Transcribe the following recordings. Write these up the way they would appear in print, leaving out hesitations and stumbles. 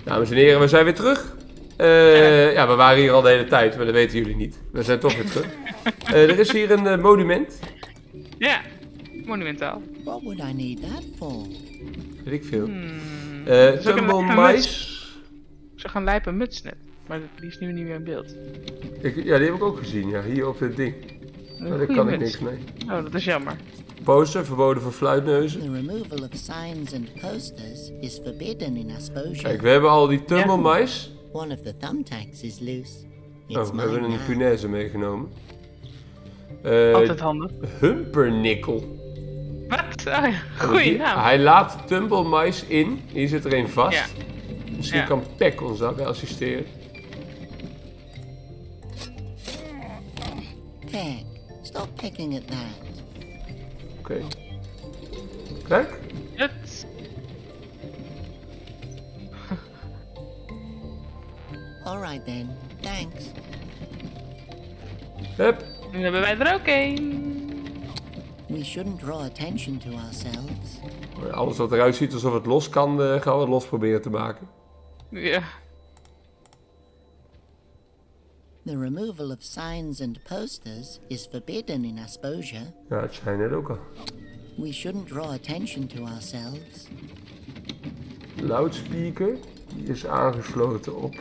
Dames en heren, we zijn weer terug. Ja, we waren hier al de hele tijd, maar dat weten jullie niet. We zijn toch weer terug. Er is hier een monument. Ja, monumentaal. What would I need that for? Weet ik veel. Is ook een Tumblemais. Ze gaan lijpen muts net, maar die is nu niet meer in beeld. Ja, die heb ik ook gezien, ja. Hier op dit ding. Maar daar kan ik niks mee. Oh, dat is jammer. Poster, verboden voor fluitneuzen. The removal of signs and posters is forbidden in Asposia. Kijk, we hebben al die tumblemais. One of the thumbtacks is loose. It's Oh, we hebben mine een now. punaise meegenomen. Altijd handig. Humpernikkel. Wat? Oh, ja. Goeie naam. Hij laat tumblemais in. Hier zit er een vast. Ja. Misschien Ja. kan Peck ons daarbij assisteren. Peck, stop pecking at that. Oké. Kijk. Het. Alright then, thanks. Hup. Nu hebben wij er ook een. We shouldn't draw attention to ourselves. Alles wat eruit ziet alsof het los kan, gaan we los proberen te maken. Ja. The removal of signs and posters is forbidden in Asposia. Ja, het zijn net ook al. We shouldn't draw attention to ourselves. Loudspeaker. Die is aangesloten op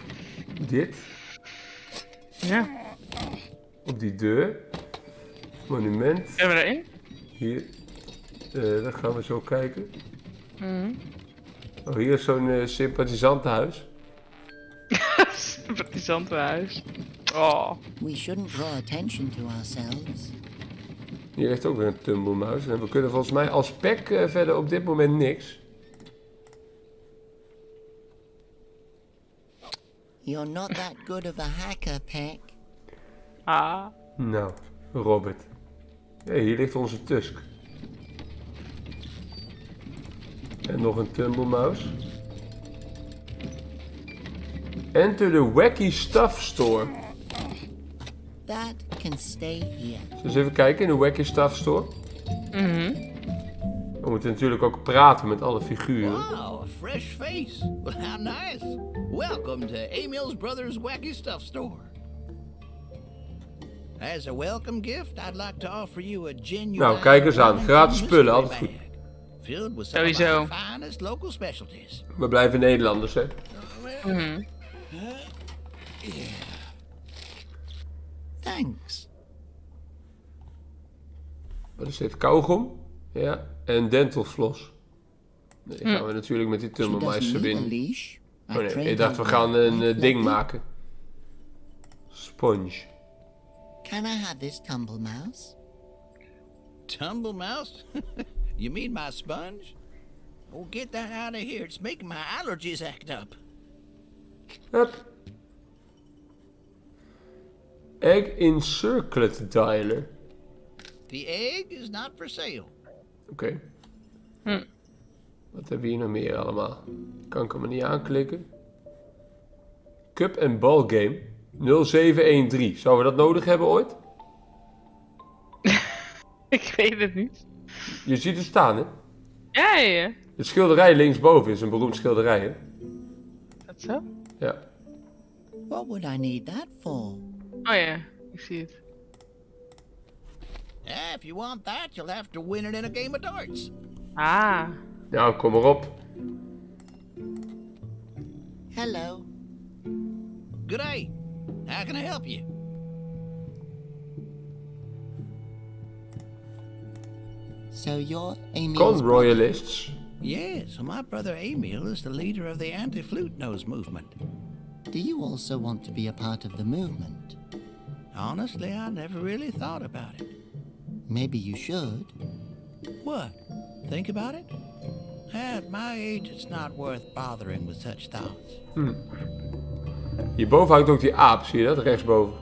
dit. Ja. Op die deur. Monument. Hebben we erin? Hier. Dan gaan we zo kijken. Mhm. Oh, hier is zo'n sympathisantenhuis. Sympathisantenhuis. Oh. We shouldn't draw attention to ourselves. Hier ligt ook weer een tumblemuis. En we kunnen volgens mij als Peck verder op dit moment niks. You're not that good of a hacker, Peck. Ah. Nou, Robert. Hey, hier ligt onze Tusk. En nog een tumblemuis. Enter the Wacky Stuff Store. That can stay here. Zullen we eens even kijken in de Wacky Stuff Store? Mhm. We moeten natuurlijk ook praten met alle figuren. Wow, a fresh face. Well, how nice. Welcome to Emil's Brothers Wacky Stuff Store. As a welcome gift, I'd like to offer you a genuine... Nou, kijk eens aan. Gratis spullen, altijd goed. Filled with some of Sowieso. our finest local specialties. We blijven Nederlanders, hè? Mhm. Thanks. Wat is dit? Kauwgom? Ja. En dental floss. Nee, die gaan we natuurlijk met die She tumblemais doesn't need a verbinden. leash. Oh nee, trained ik dacht we her gaan well. een Right, ding Fluffy? maken. Sponge. Can I have this tumble mouse? Tumble mouse? You mean my sponge? Oh, get that out of here. It's making my allergies act up. Hup. Egg Encirclet Dialer. The egg is not for sale. Oké. Hm. Wat hebben we hier nog meer allemaal? Kan ik hem er niet aanklikken? Cup en Ball Game 0713. Zouden we dat nodig hebben ooit? Ik weet het niet. Je ziet het staan, hè? Ja, ja. Het schilderij linksboven is een beroemd schilderij, hè? Dat zo? Ja. What would I need that for? Oh ja, ik zie het. Yeah, if you want that, you'll have to win it in a game of darts. Ah. Nou, kom maar op. Hello. Good day. How can I help you? So you're Emil's Con Royalists. Yes, well, my brother Emil is the leader of the anti-flute nose movement. Do you also want to be a part of the movement? Honestly, I never really thought about it. Maybe you should. What? Think about it? At my age, it's not worth bothering with such thoughts. Hierboven hangt ook die aap, zie je dat? Rechtsboven.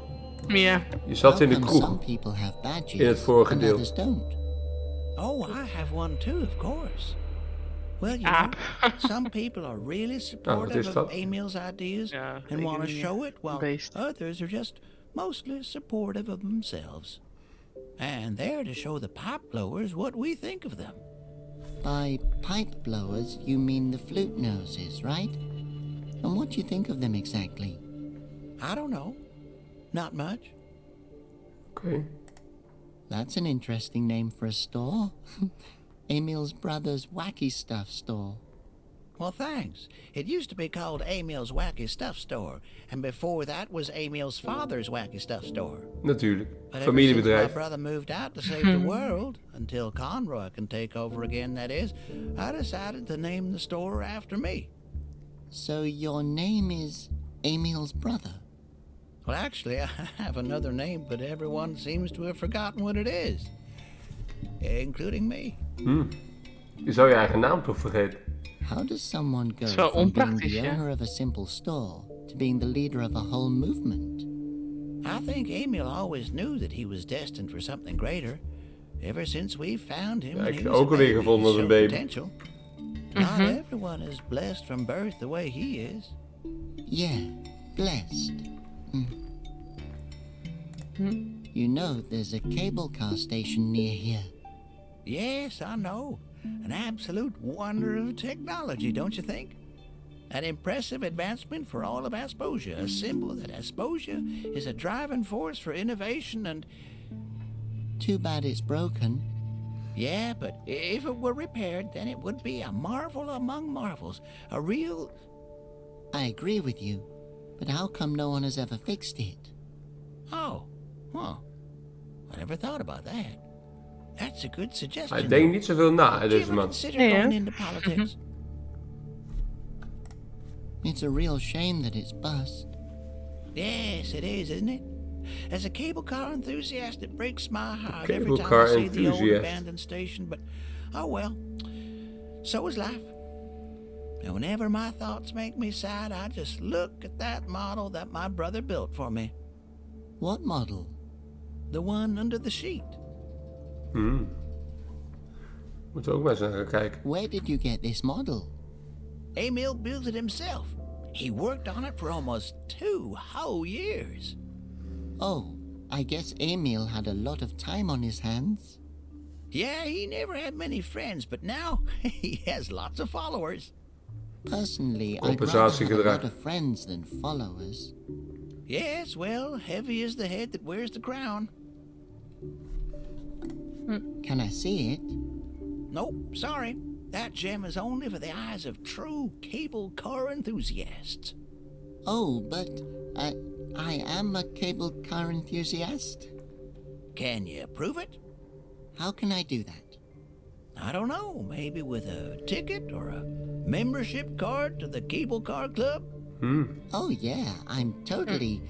Ja. Die zat in de How come kroeg. some people have badges In het vorige and deel. others don't? Oh, I have one too, of course. Well, you Ah. know, some people are really supportive is of dat? Emil's ideas Ja, and ik want to niet. show it, while Beest. others are just mostly supportive of themselves. And they're to show the pipe blowers what we think of them. By pipe blowers, you mean the flute noses, right? And what do you think of them exactly? I don't know. Not much. Oké. That's an interesting name for a store. Emil's brother's wacky stuff store. Well, thanks. It used to be called Emil's Wacky Stuff Store, and before that was Emil's father's Wacky Stuff Store. Natuurlijk. But ever since my Familiebedrijf. brother moved out to save the world, until Conroy can take over again, that is, I decided to name the store after me. So your name is Emil's brother? Well, actually, I have another name, but everyone seems to have forgotten what it is. Including me. Je zou je eigen naam toch vergeten? How does someone go is wel from being onpraktisch, the ja. owner of a simple store to being the leader of a whole movement? I think Emil always knew that he was destined for something greater. Ever since we found him, Ja, when ik he heb was a ook alweer baby, gevonden he als een showed baby. potential. Not everyone is blessed from birth the way he is. Yeah, blessed. You know, there's a cable car station near here. Yes, I know. An absolute wonder of technology, don't you think? An impressive advancement for all of Asposia, a symbol that Asposia is a driving force for innovation and... Too bad it's broken. Yeah, but if it were repaired, then it would be a marvel among marvels. A real... I agree with you, but how come no one has ever fixed it? Oh, well, I never thought about that. That's a good suggestion. Hij denkt niet zoveel na, Did you deze ever man. consider Yeah. going into politics? It's a real shame that it's bust. Yes, it is, isn't it? As a cable car enthusiast, it breaks my heart every Cable time car I see the old enthusiast. abandoned station, but oh well, so is life. And whenever my thoughts make me sad, I just look at that model that my brother built for me. What model? The one under the sheet. Moeten we ook maar eens naar gaan kijken. Where did you get this model? Emil built it himself. He worked on it for almost 2 whole years. Oh, I guess Emil had a lot of time on his hands. Yeah, he never had many friends, but now he has lots of followers. Personally, I'd rather have a Compensatiegedrag. lot of friends than followers. Yes, well, heavy is the head that wears the crown. Can I see it? Nope, sorry. That gem is only for the eyes of true cable car enthusiasts. Oh, but I am a cable car enthusiast. Can you prove it? How can I do that? I don't know, maybe with a ticket or a membership card to the cable car club? Oh yeah, I'm totally,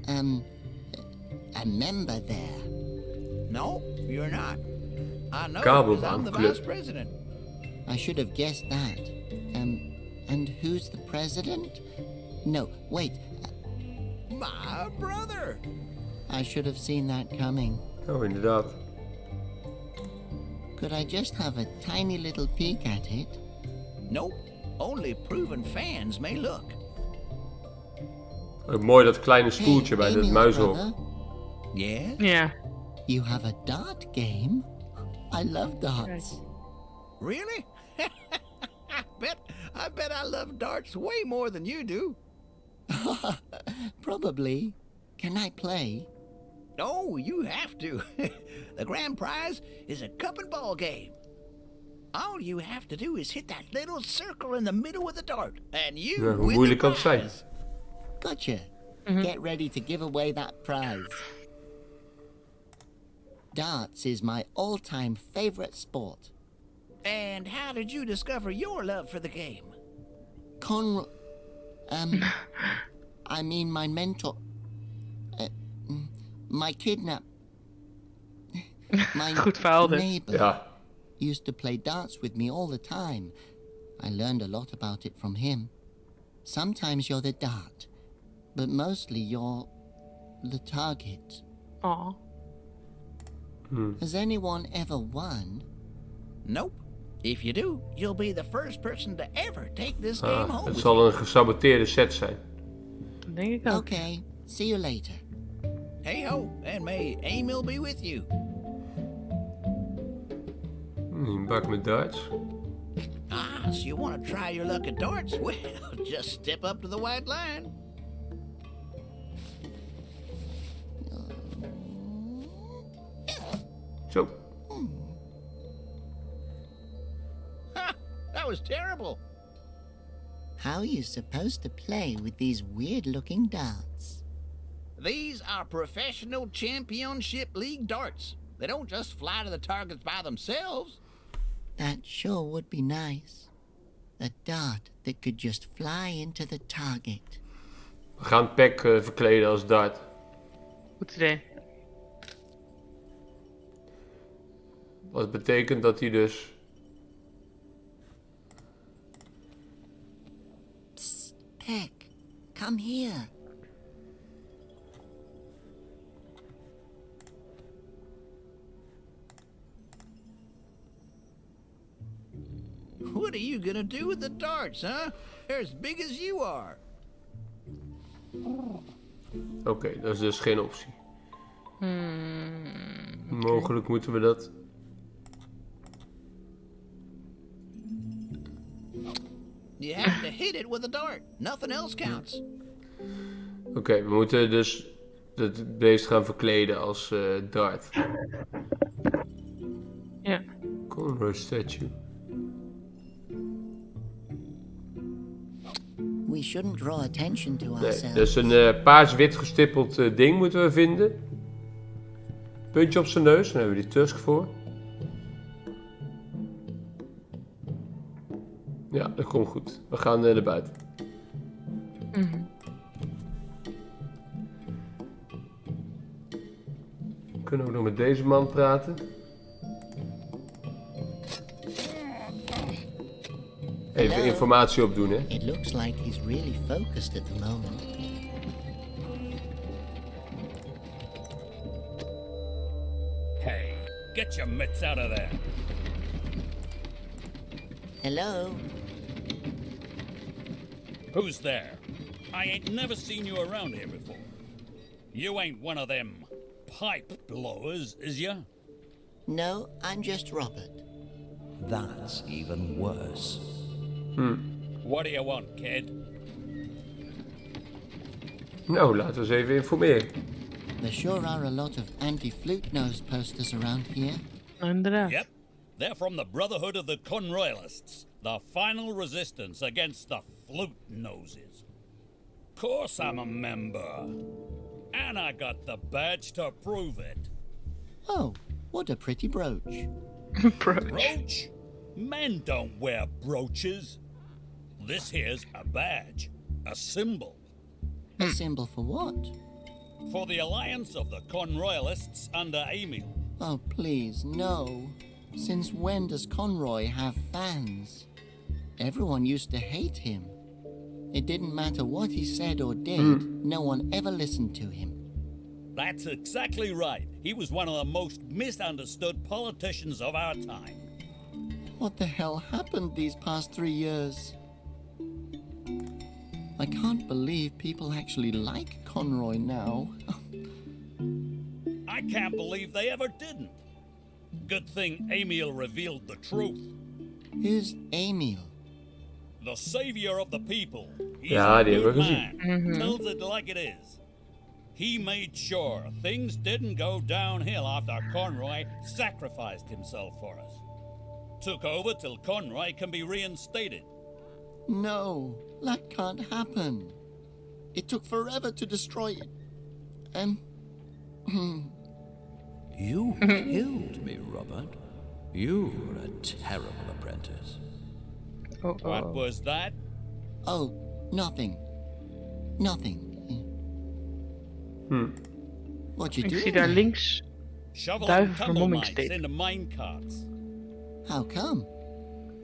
a member there. No, you're not. I know, 'cause I'm the Kabelbaan club. vice president. I should have guessed that. And who's the president? No, wait, My brother! I should have seen that coming. Oh, inderdaad. Could I just have a tiny little peek at it? Nope, only proven fans may look. Ook mooi dat kleine stoeltje bij dat Emil's muizenhok. brother, Yeah? Ja. you have a dart game? I love darts. Really? I bet I love darts way more than you do. Probably. Can I play? No, you have to. The grand prize is a cup and ball game. All you have to do is hit that little circle in the middle of the dart, and you Ja, hoe win moeilijk the kan het zijn? prize. Gotcha. Get ready to give away that prize. Darts is my all-time favorite sport. And how did you discover your love for the game? I mean my mentor, my my Goed verhaal dit. neighbor Ja, used to play darts with me all the time. I learned a lot about it from him. Sometimes you're the dart, but mostly you're the target. Oh. Has anyone ever won? Nope. If you do, you'll be the first person to ever take this game home het with zal you. een gesaboteerde set zijn. Dat denk ik ook. Okay, see you later. Hey ho, and may Emil be with you. Een bak met darts. Ah, so you want to try your luck at darts? Well, just step up to the white line. Zo. Ha! That was terrible. How are you supposed to play with these weird-looking darts? These are professional championship league darts. They don't just fly to the targets by themselves. That sure would be nice. A dart that could just fly into the target. We gaan Peck verkleden als dart. Goed idee. Wat betekent dat hij dus... Psst, Peck, come here. What are you gonna do with the darts, huh? They're as big as you are. Oké, dat is dus geen optie. Mogelijk moeten we dat... You have to hit it with a dart. Nothing else counts. Oké, we moeten dus het beest gaan verkleden als dart. Ja. Conroy statue. We shouldn't draw attention to Nee, ourselves. dus een paars-wit gestippeld ding moeten we vinden. Puntje op zijn neus, daar hebben we die tusk voor. Ja, dat komt goed. We gaan naar buiten. We kunnen ook nog met deze man praten. Even informatie opdoen, hè. It looks like he's really focused at the moment. Hey, get your mitts out of there. Hello? Who's there? I ain't never seen you around here before. You ain't one of them pipe blowers, is ya? No, I'm just Robert. That's even worse. What do you want, kid? Nou, laten we eens even informeren. There sure are a lot of anti-flute nose posters around here. Inderdaad. Yep, they're from the Brotherhood of the Conroyalists, the final resistance against the flute noses. Course I'm a member. And I got the badge to prove it. Oh, what a pretty brooch. Brooch. Brooch? Men don't wear brooches. This here's a badge, a symbol. A symbol for what? For the alliance of the Conroyalists under Emil. Oh, please, no. Since when does Conroy have fans? Everyone used to hate him. It didn't matter what he said or did, no one ever listened to him. That's exactly right. He was one of the most misunderstood politicians of our time. What the hell happened these past 3 years? I can't believe people actually like Conroy now. I can't believe they ever didn't. Good thing Emil revealed the truth. Who's Emil? The savior of the people. He's Ja, a die hebben good we gezien. man. Tells it like it is. He made sure things didn't go downhill after Conroy sacrificed himself for us. Took over till Conroy can be reinstated. No, that can't happen. It took forever to destroy it. You killed me, Robert. You're a terrible apprentice. Oh, What oh. was that? Oh, nothing. Nothing. What you Ik doing? zie daar links. Shoveling Duivenvermommingstape. tunnel mines into minecarts. How come?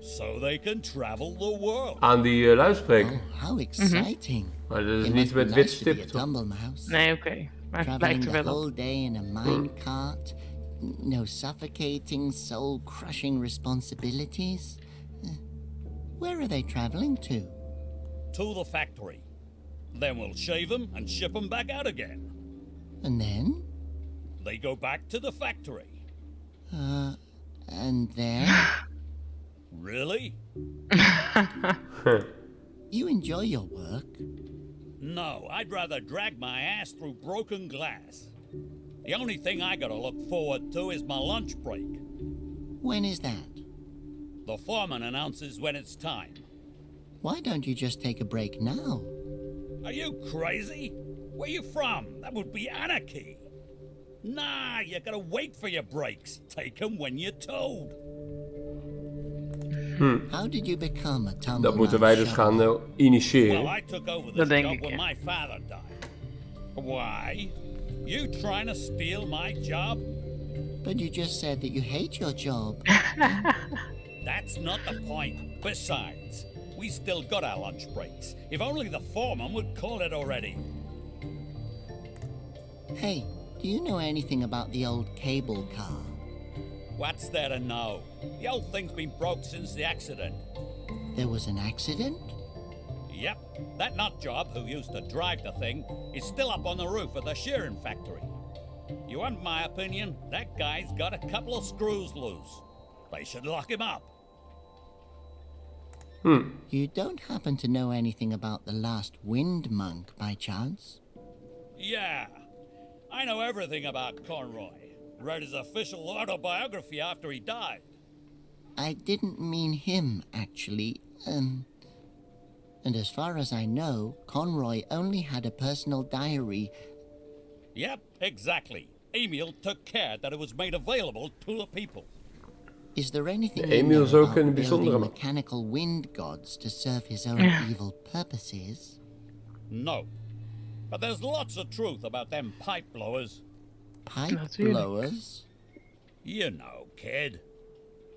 So they can travel the world. Aan die luidspreker. Oh, how exciting. Maar dat is It niet must be met wit nice to be a stippen, toch? tumble mouse. Nee, oké. Maar het Traveling lijkt er the wel op. whole day in a minecart. No suffocating, soul-crushing responsibilities. Where are they traveling to? To the factory. Then we'll shave them and ship them back out again. And then? They go back to the factory. And then? Really? You enjoy your work? No, I'd rather drag my ass through broken glass. The only thing I gotta look forward to is my lunch break. When is that? The foreman announces when it's time. Why don't you just take a break now? Are you crazy? Where you from? That would be anarchy. Nah, you gotta wait for your breaks. Take 'em when you're told. How did you become a tumbleman? Dat moeten wij dus gaan Well, initiëren. I took over Dat this denk job ik, when ja. my father died. Why? You trying to steal my job? But you just said that you hate your job. That's not the point. Besides, we still got our lunch breaks. If only the foreman would call it already. Hey, do you know anything about the old cable car? What's there to know? The old thing's been broke since the accident. There was an accident? Yep, that nut job who used to drive the thing is still up on the roof of the shearing factory. You want my opinion? That guy's got a couple of screws loose. They should lock him up. You don't happen to know anything about the last wind monk by chance? Yeah, I know everything about Conroy. Read his official autobiography after he died. I didn't mean him, actually. And as far as I know, Conroy only had a personal diary. Yep, exactly. Emil took care that it was made available to the people. Is there anything Ja, in Emil is there ook een about bijzondere building man. mechanical wind gods to serve his own evil purposes? No. But there's lots of truth about them pipe blowers. Pipe Natuurlijk. blowers? You know, kid.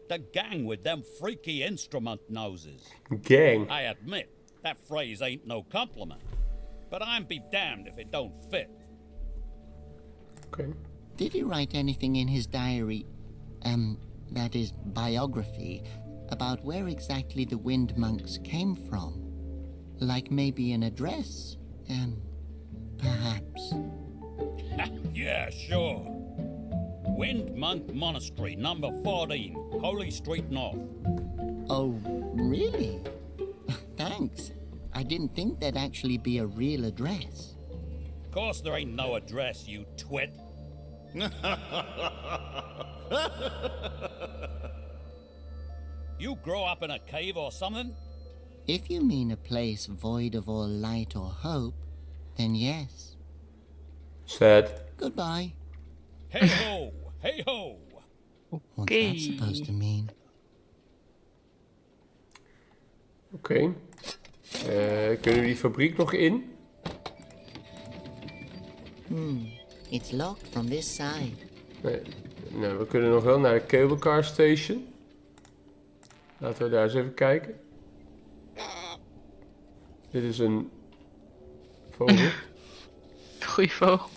The gang with them freaky instrument noses. Gang. I admit, that phrase ain't no compliment. But I'm be damned if it don't fit. Oké. Did he write anything in his diary, that is, biography, about where exactly the wind monks came from? Like maybe an address? Perhaps. Yeah, sure. Wind Monk Monastery, number 14, Holy Street North. Oh, really? Thanks. I didn't think there'd actually be a real address. Of course there ain't no address, you twit. You grow up in a cave or something? If you mean a place void of all light or hope, then yes. Sad. Goodbye. Hey ho! Hey ho! What's that supposed to mean? Oké. Kunnen we die fabriek nog in? It's locked from this side. Nee. Nou, we kunnen nog wel naar de cable car station. Laten we daar eens even kijken. Dit is een vogel. Goeie vogel.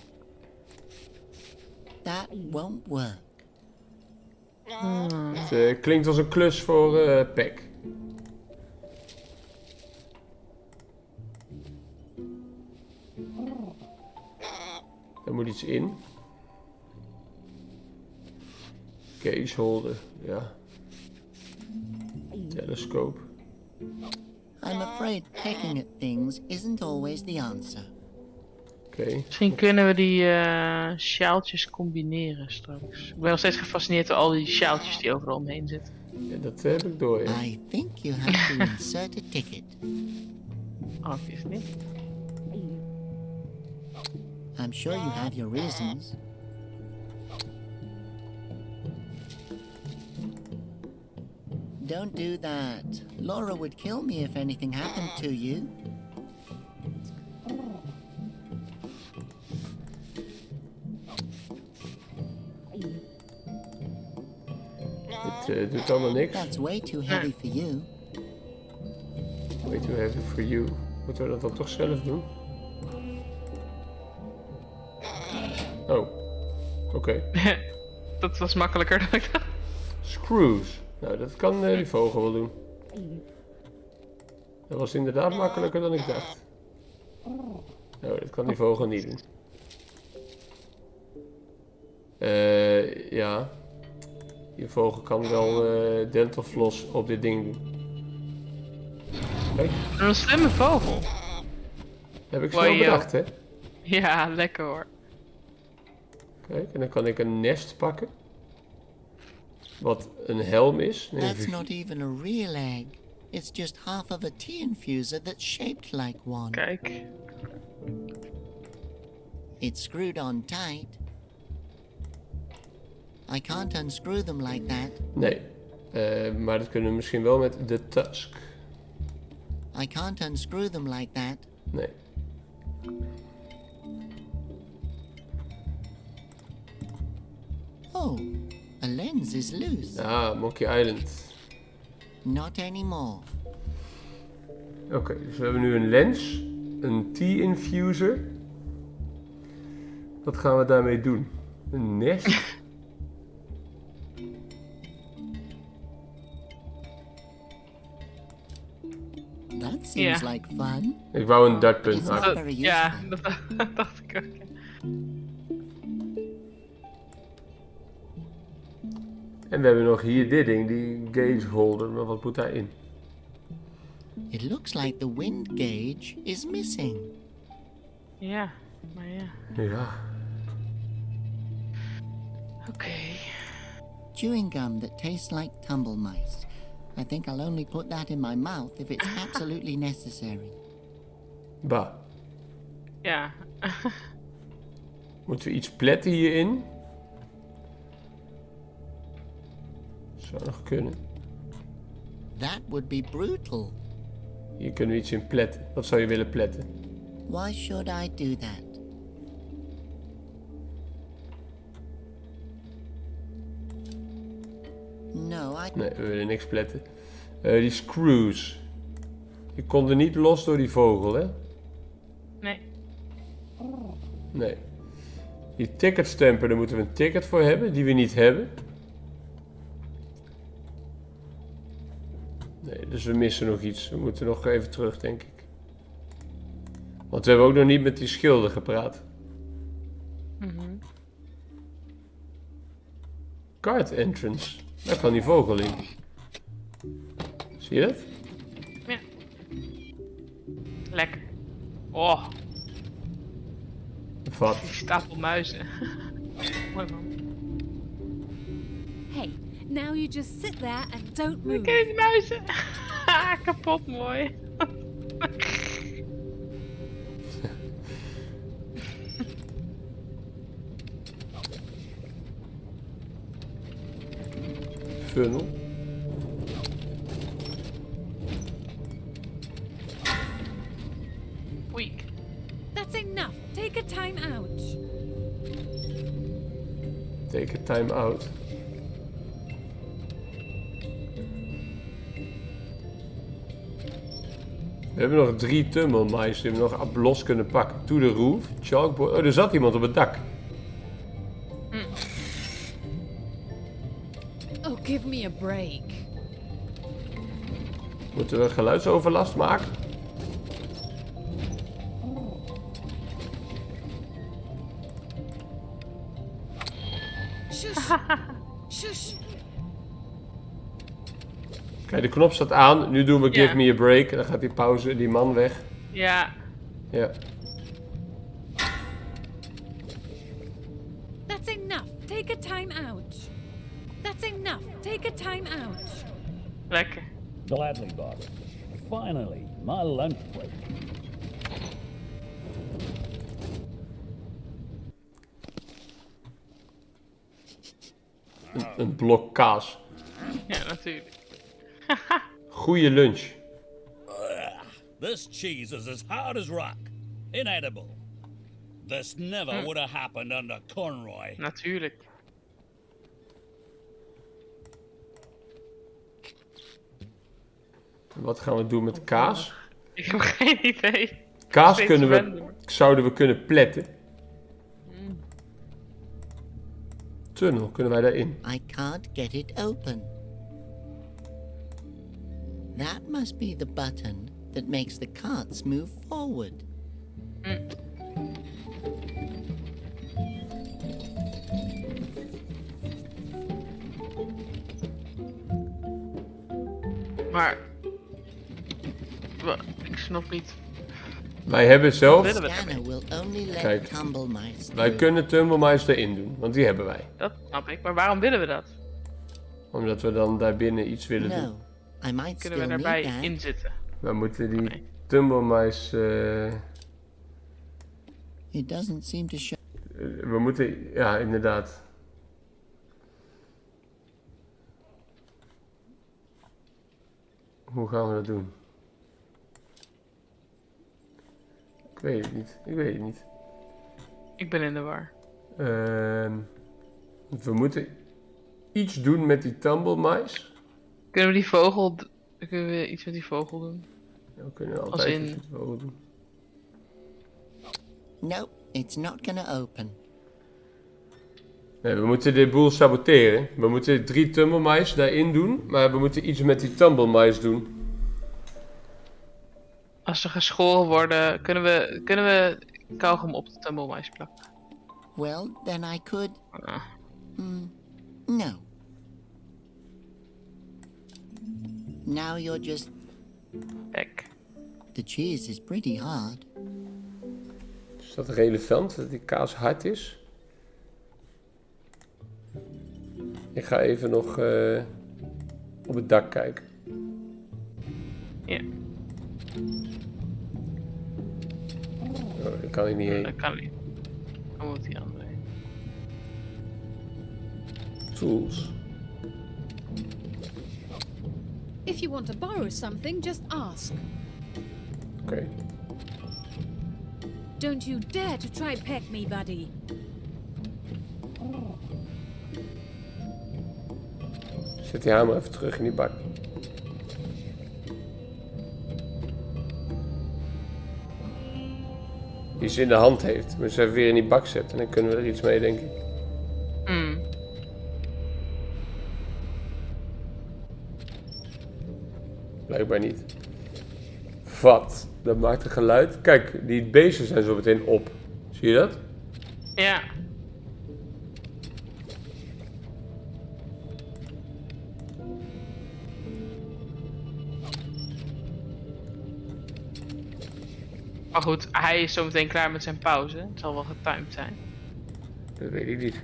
That won't work. Het klinkt als een klus voor Peck. Er moet iets in. Case holder, ja. Telescoop. I'm afraid pecking at things isn't always the answer. Oké. Misschien kunnen we die sjaaltjes combineren straks. Ik ben nog steeds gefascineerd door al die sjaaltjes die overal omheen zitten. Ja, dat heb ik door, ja. I think you have to insert a ticket. Obviously. I'm sure you have your reasons. Don't do that. Laura would kill me if anything happened to you. Dit doet allemaal niks. That's way too heavy for you. Way too heavy for you. Moeten we dat dan toch zelf doen? Oh. Oké. Dat was makkelijker dan ik dacht. Screws. Nou, dat kan die vogel wel doen. Dat was inderdaad makkelijker dan ik dacht. Nou, dat kan die vogel niet doen. Ja. Die vogel kan wel dental floss op dit ding doen. Kijk, Een slimme vogel. heb ik Wow. snel bedacht, hè? Ja, lekker hoor. Kijk, en dan kan ik een nest pakken. Wat een helm is. Nee, That's not even a real egg. It's just half of a tea infuser that's shaped like one. Kijk. It's screwed on tight. I can't unscrew them like that. nee. Maar dat kunnen we misschien wel met de tusk. I can't unscrew them like that. Nee. Oh, a lens is loose. Ah, Monkey Island. Not anymore. Oké, dus we hebben nu een lens. Een tea infuser. Wat gaan we daarmee doen? Een nest. That seems Yeah. like fun. Ik wou een dartpunt It's maken. not very Ja, useful. dat dacht ik ook. En we hebben nog hier dit ding, die gauge holder. Maar wat moet daarin? It looks like the wind gauge is missing. Ja, maar ja. Ja. Oké. Chewing gum that tastes like tumble mice. I think I'll only put that in my mouth if it's absolutely necessary. Bah. Ja. Moeten we iets pletten hierin? Zou nog kunnen. That would be brutal. Hier kunnen we iets in pletten. Wat zou je willen pletten? Why should I do that? No, I... Nee, we willen niks pletten. Die screws. Die konden niet los door die vogel, hè? Nee. Nee. Die ticketstamper, daar moeten we een ticket voor hebben, die we niet hebben. Nee, dus we missen nog iets. We moeten nog even terug, denk ik. Want we hebben ook nog niet met die schilder gepraat. Card entrance. Daar kan die vogel in. Zie je dat? Ja. Lekker. Oh, Wat? die stapel muizen. Mooi man. Hey, now you just sit there and don't move. Kijk die muizen. Kapot mooi. Funnel. Weak. That's enough. Take a time out. Take a time out. We hebben nog 3 tunnel mice die we nog los kunnen pakken. To the roof, chalkboard. Oh, er zat iemand op het dak. Oh, give me a break. Moeten we geluidsoverlast maken? Shush. Shush. Kijk, de knop staat aan. Nu doen we Ja. give me a break. Dan gaat die pauze, die man weg. Ja. Ja. That's enough. Take a time out. That's enough. Take a time out. Lekker. Gladly, boss. Finally, my lunch break. Een blok kaas. Ja, natuurlijk. Goeie lunch. This cheese is as hard as rock. Inedible. This never would have happened under Conroy. Natuurlijk. Wat gaan we doen met kaas? Ik heb geen idee. Kaas Steeds kunnen we, random. zouden we kunnen pletten. Tunnel, kunnen wij daarin? I can't get it open. That must be the button that makes the carts move forward. Maar... Ik snap niet. Wij hebben zelf... willen we Scanner daarmee? will only let Kijk. tumble mice Wij through. kunnen tumblemice erin doen, want die hebben wij. Dat snap ik. Maar waarom willen we dat? Omdat we dan daar binnen iets willen doen. No, I might Kunnen we still need daarbij that. inzitten? We moeten die Nee. tumblemice... It doesn't seem to show. we moeten... Ja, inderdaad. Hoe gaan we dat doen? Ik weet het niet. Ik weet het niet. Ik ben in de war. We moeten iets doen met die tumblemice. Kunnen we die vogel... Kunnen we iets met die vogel doen? Ja, we kunnen Als altijd in- iets met die vogel doen. No, it's not gonna open. Nee, we moeten dit boel saboteren. We moeten 3 tumblemice daarin doen, maar we moeten iets met die tumblemice doen. Als ze geschoren worden, kunnen we kauwgom op de tumblemice plakken? Well, then I could. Ah. No. Now you're just. Kijk. The cheese is pretty hard. Is dat relevant, dat die kaas hard is? Ik ga even nog op het dak kijken. Ja, Oh, daar kan ik niet heen. dat kan niet. Dan moet die andere heen. Tools. If you want to borrow something, just ask. Oké. Don't you dare to try peck me, buddy. Zet die hamer even terug in die bak. Die ze in de hand heeft. Maar ze even weer in die bak zetten. En dan kunnen we er iets mee, denk ik. Blijkbaar niet. Wat? Dat maakt een geluid. Kijk, die beesten zijn zo meteen op. Zie je dat? Ja. Maar goed, hij is zo meteen klaar met zijn pauze. Het zal wel getimed zijn. Dat weet ik niet.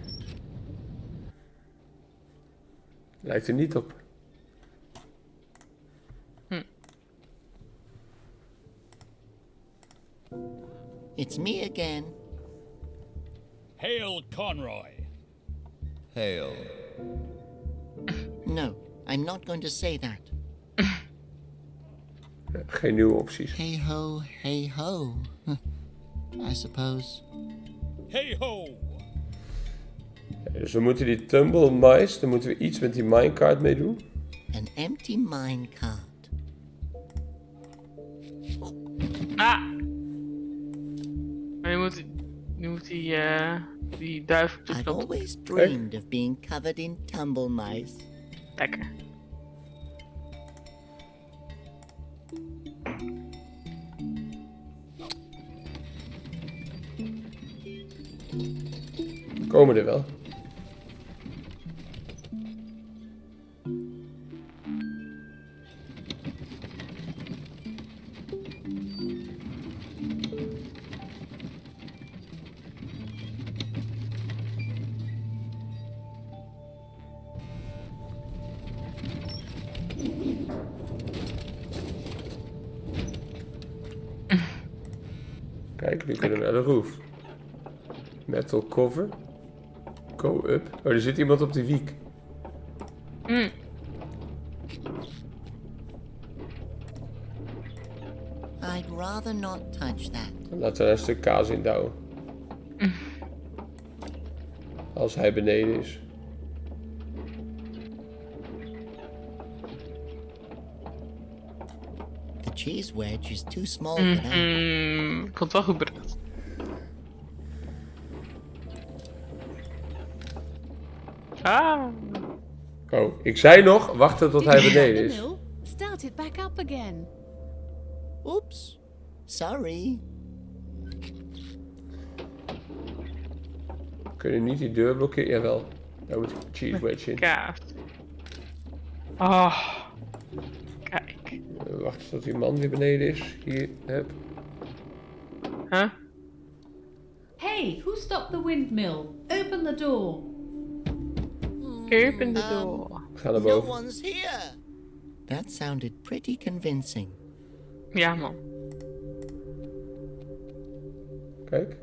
Lijkt er niet op. It's me again. Hail Conroy. Hail. No, I'm not going to say that. Geen nieuwe opties. Hey ho. I suppose. Hey ho. Dus we moeten die tumble mice, daar moeten we iets met die minecart mee doen. An empty minecart. Ah! Maar nu moet die duif op de I've knop. always dreamed of being covered in tumble mice. Lekker. Komen er wel. Kijk, nu kunnen we naar de roof. Metal cover. Go up. Oh, er zit iemand op de wiek. I'd rather not touch that. Laten we er een stuk kaas in douwen. Als hij beneden is. The cheese wedge is too small for that. Komt wel goed bedacht. Ah! Oh, ik zei nog, wachten tot hij Did you beneden stop the is. mill? Start it back up again. Oops. Sorry. We kunnen niet die deur blokkeren. Jawel. Daar moet een cheese wedge in. Kaas. Oh. Wacht eens tot die man weer beneden is. Hier, heb. Huh? Hey, who stopped the windmill? Open the door. Open the door. Ga naar No boven. one's here. That sounded pretty convincing. Ja, man. Kijk.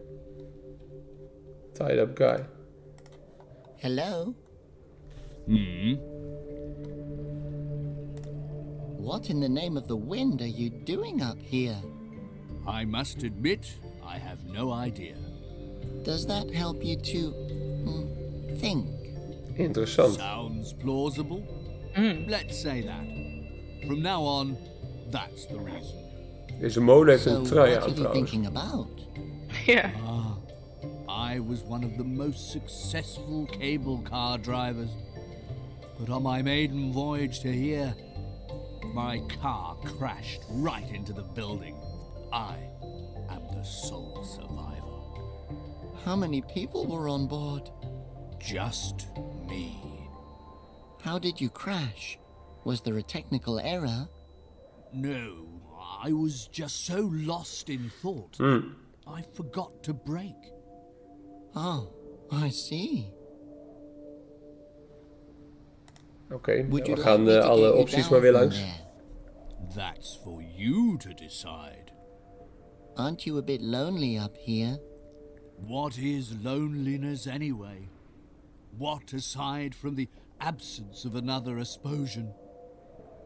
Tied up guy. Hello? What in the name of the wind are you doing up here? I must admit, I have no idea. Does that help you to think? Interessant. Sounds plausible? Let's say that. From now on, that's the reason. Deze molen heeft So een trui what aan are you trouwens. thinking about? Ja. I was one of the most successful cable car drivers. But on my maiden voyage to here, my car crashed right into the building. I am the sole survivor. How many people were on board? Just me. How did you crash? Was there a technical error? No, I was just so lost in thought that I forgot to brake. Oh, I see. Oké, Would we you gaan like me to alle get you opties down maar weer from langs. there? That's for you to decide. Aren't you a bit lonely up here? What is loneliness anyway? What aside from the absence of another asposion?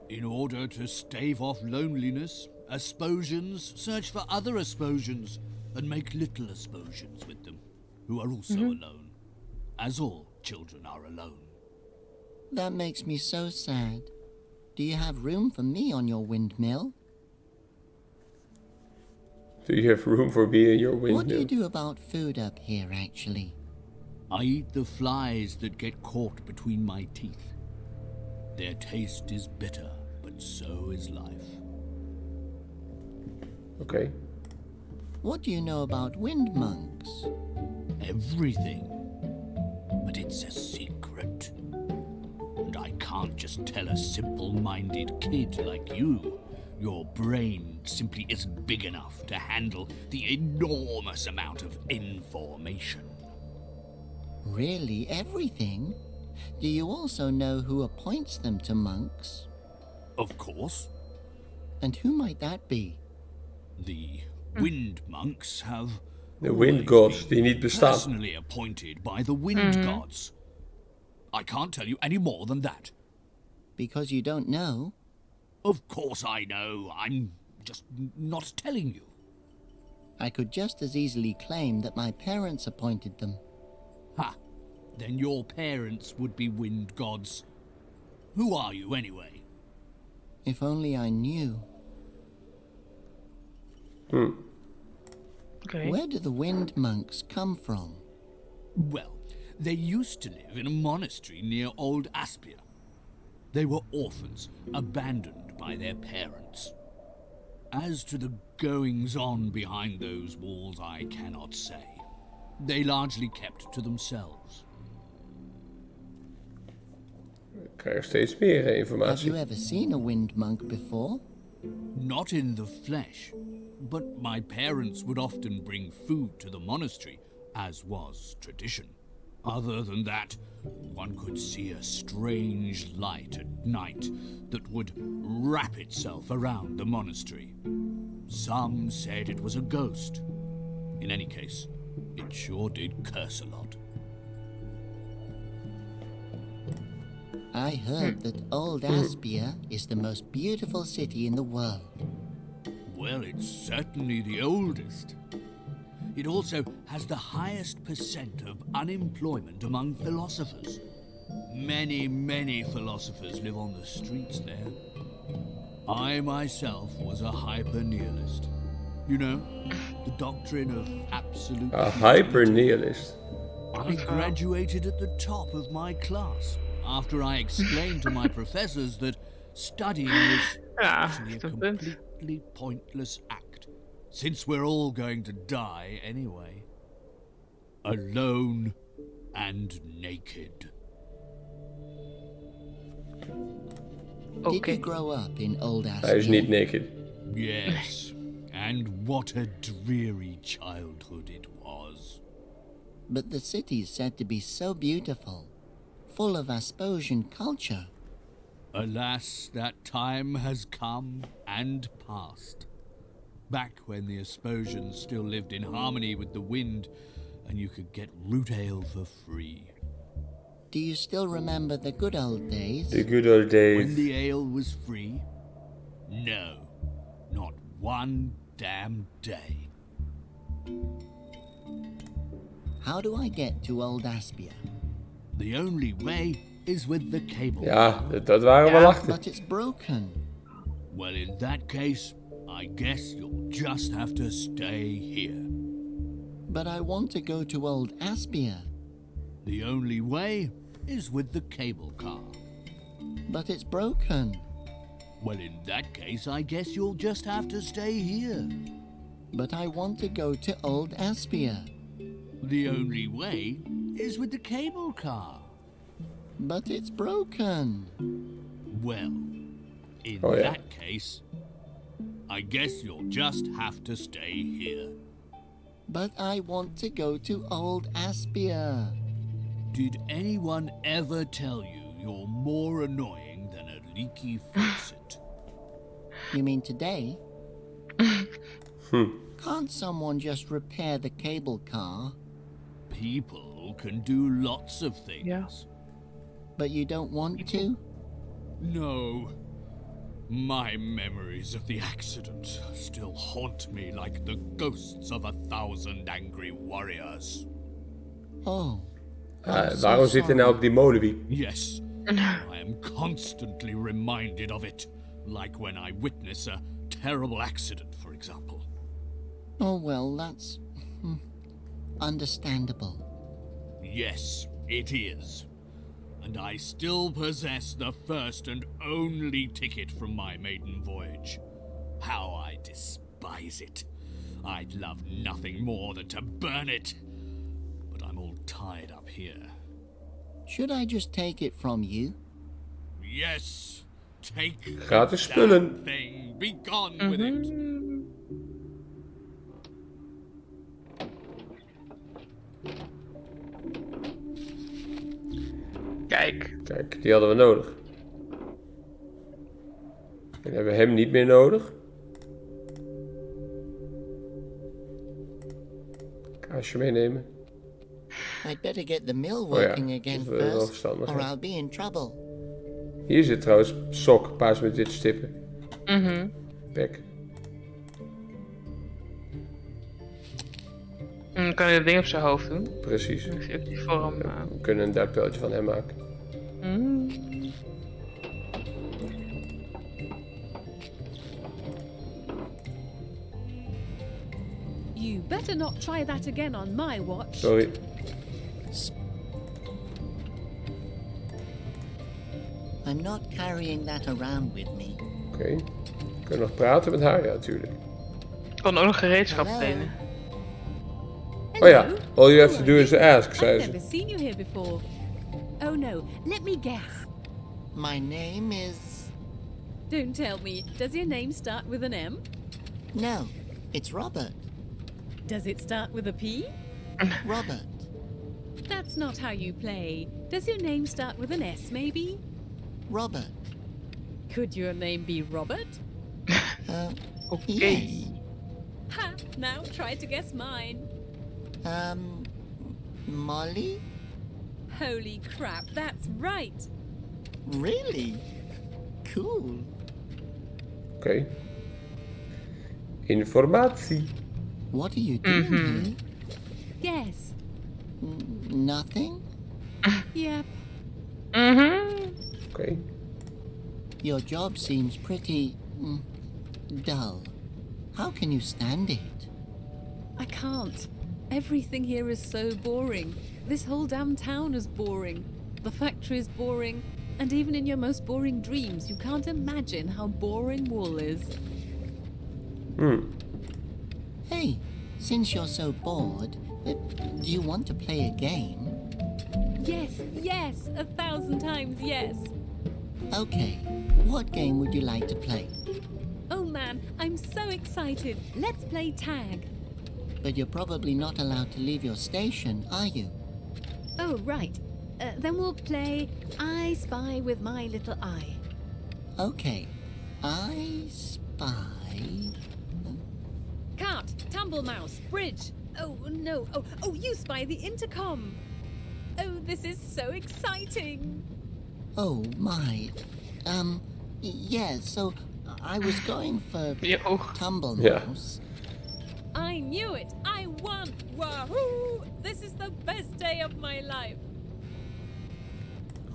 In order to stave off loneliness, asposians search for other asposians and make little asposians with them, who are also alone, as all children are alone. That makes me so sad. Do you have room for me on your windmill? Do you have room for me in your What do you windmill? do about food up here, actually? I eat the flies that get caught between my teeth. Their taste is bitter, but so is life. Oké. What do you know about wind monks? Everything. But it's a secret. And I can't just tell a simple-minded kid like you. Your brain simply isn't big enough to handle the enormous amount of information. Really, everything? Do you also know who appoints them to monks? Of course, And who might that be? the wind monks have De wind always gods been die niet bestaan. personally appointed by the wind gods. I can't tell you any more than that. Because you don't know? Of course I know. I'm just not telling you. I could just as easily claim that my parents appointed them. Ha! Then your parents would be wind gods. Who are you anyway? If only I knew. Oké. Where do the wind monks come from? Well, they used to live in a monastery near Old Aspia. They were orphans, abandoned by their parents. As to the goings-on behind those walls, I cannot say. They largely kept to themselves. Ik krijg steeds meer Have informatie. you ever seen a wind monk before? Not in the flesh, but my parents would often bring food to the monastery, as was tradition. Other than that, one could see a strange light at night that would wrap itself around the monastery. Some said it was a ghost. In any case, it sure did curse a lot. I heard that Old Aspia is the most beautiful city in the world. Well, it's certainly the oldest. It also has the highest percent of unemployment among philosophers. Many, many philosophers live on the streets there. I myself was a hyper-nihilist. You know, the doctrine of absolute... A hyper-nihilist. I graduated at the top of my class after I explained to my professors that studying was Ja, actually a dat punt. completely pointless act, since we're all going to die anyway. Alone and naked. Did Oké. you grow up in Old Aspia? Hij is niet naked. Yes, and what a dreary childhood it was. But the city is said to be so beautiful, full of Asposian culture. Alas, that time has come and passed. Back when the Asposians still lived in harmony with the wind, and you could get root ale for free. Do you still remember the good old days? The good old days. When the ale was free? No, not one damn day. How do I get to Old Aspia? The only way is with the cable. Ja, dat waren we Ja. achter. But it's broken. Well, in that case, I guess you'll just have to stay here. But I want to go to Old Aspia. The only way is with the cable car. But it's broken. Well, in that case, I guess you'll just have to stay here. But I want to go to Old Aspia. The only way is with the cable car. But it's broken. Well, in Oh, yeah. that case, I guess you'll just have to stay here. But I want to go to Old Aspia. Did anyone ever tell you you're more annoying than a leaky faucet? You mean today? Can't someone just repair the cable car? People can do lots of things. Ja. But you don't want to? No. My memories of the accident still haunt me like the ghosts of 1,000 angry warriors. Oh. Waarom zit hij nou op die molenwiek? Yes, I am constantly reminded of it, like when I witness a terrible accident, for example. Oh, well, that's understandable. Yes, it is. And I still possess the first and only ticket from my maiden voyage. How I despise it. I'd love nothing more than to burn it. But I'm all tied up here. Should I just take it from you? Yes, take Gratis that spullen. thing. Be gone with it. Kijk. Kijk, die hadden we nodig. Dan hebben we hem niet meer nodig. Kaasje meenemen. I'd better get the mill ja, working again dat is wel first, verstandig, or ja. I'll be in trouble. Hier zit trouwens sok, paars met witte stippen. Pek. Dan kan hij dat ding op zijn hoofd doen. Precies. Dan zie ik die vorm. We kunnen een duikpijltje van hem maken. You better not try that again on my watch. Sorry. I'm not carrying that around with me. Oké. Kunnen we nog praten met haar? Ja, natuurlijk. Ik kan ook nog gereedschap Hallo. lenen. Oh ja, all you have to do is ask, zei I've ze. never seen you here before. Oh no, let me guess. My name is... Don't tell me. Does your name start with an M? No, it's Robert. Does it start with a P? Robert. That's not how you play. Does your name start with an S, maybe? Robert. Could your name be Robert? Oké. Yes. Ha! Now try to guess mine. Molly? Holy crap, that's right. Really? Cool. Oké. Informatie. What are you doing here? Guess. Nothing? Yep. Oké. Your job seems pretty... dull. How can you stand it? I can't. Everything here is so boring. This whole damn town is boring. The factory is boring. And even in your most boring dreams, you can't imagine how boring wool is. Hey, since you're so bored, do you want to play a game? Yes, yes, 1,000 times yes. Okay, What game would you like to play? Oh man, I'm so excited. Let's play tag. But you're probably not allowed to leave your station, are you? Oh, right. Then we'll play I Spy with My Little Eye. Okay. I spy... Cart, tumble mouse, bridge. Oh, no. Oh, you spy the intercom. Oh, this is so exciting. Oh, my. Yeah, so I was going for Yo. tumble Yeah. mouse. I knew it. I won. Wahoo! This is the best day of my life.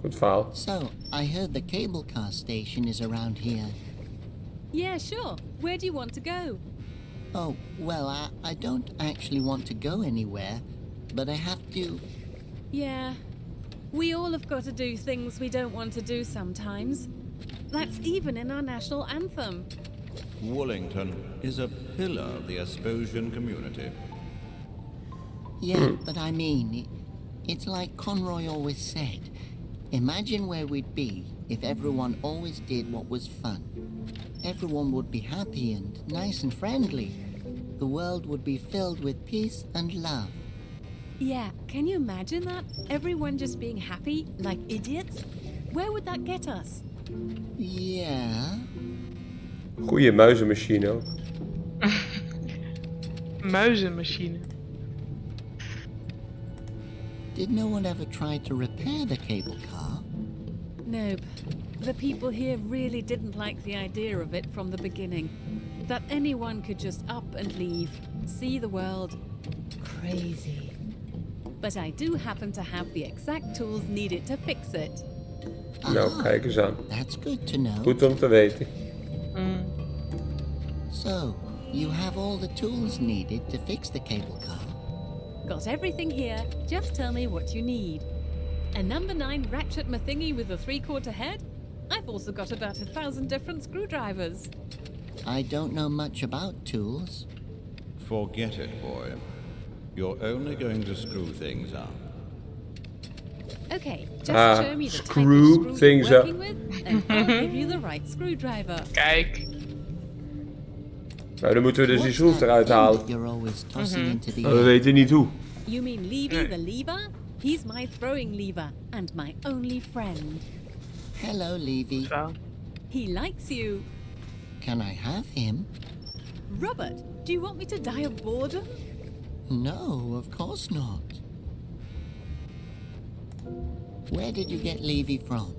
Goed verhaal. So, I heard the cable car station is around here. Yeah, sure. Where do you want to go? Oh, well, I don't actually want to go anywhere, but I have to... Yeah. We all have got to do things we don't want to do sometimes. That's even in our national anthem. Woolington is a pillar of the Asposian community. Yeah, but I mean, it's like Conroy always said. Imagine where we'd be if everyone always did what was fun. Everyone would be happy and nice and friendly. The world would be filled with peace and love. Yeah, can you imagine that? Everyone just being happy, like idiots? Where would that get us? Yeah. Goeie muizenmachine ook. Muizenmachine. Did no one ever try to repair the cable car? Nope. The people here really didn't like the idea of it from the beginning. That anyone could just up and leave, see the world. Crazy. But I do happen to have the exact tools needed to fix it. Nou, kijk eens aan. That's good to know. Goed om te weten. So, you have all the tools needed to fix the cable car? Got everything here, just tell me what you need. A number 9 ratchet mathingy with a 3/4 head? I've also got about 1,000 different screwdrivers. I don't know much about tools. Forget it, boy. You're only going to screw things up. Okay, just show me the type screw of screw things you're up. working with, and I'll give you the right screwdriver. Kijk. Nou, dan moeten we dus die What's schroef that eruit thing halen. that You're always tossing into the Maar we air. weten niet hoe. You mean Levy the lever? He's my throwing lever, and my only friend. Hello, Levy. Zo. He likes you. Can I have him? Robert, do you want me to die of boredom? No, of course not. Where did you get Levy from?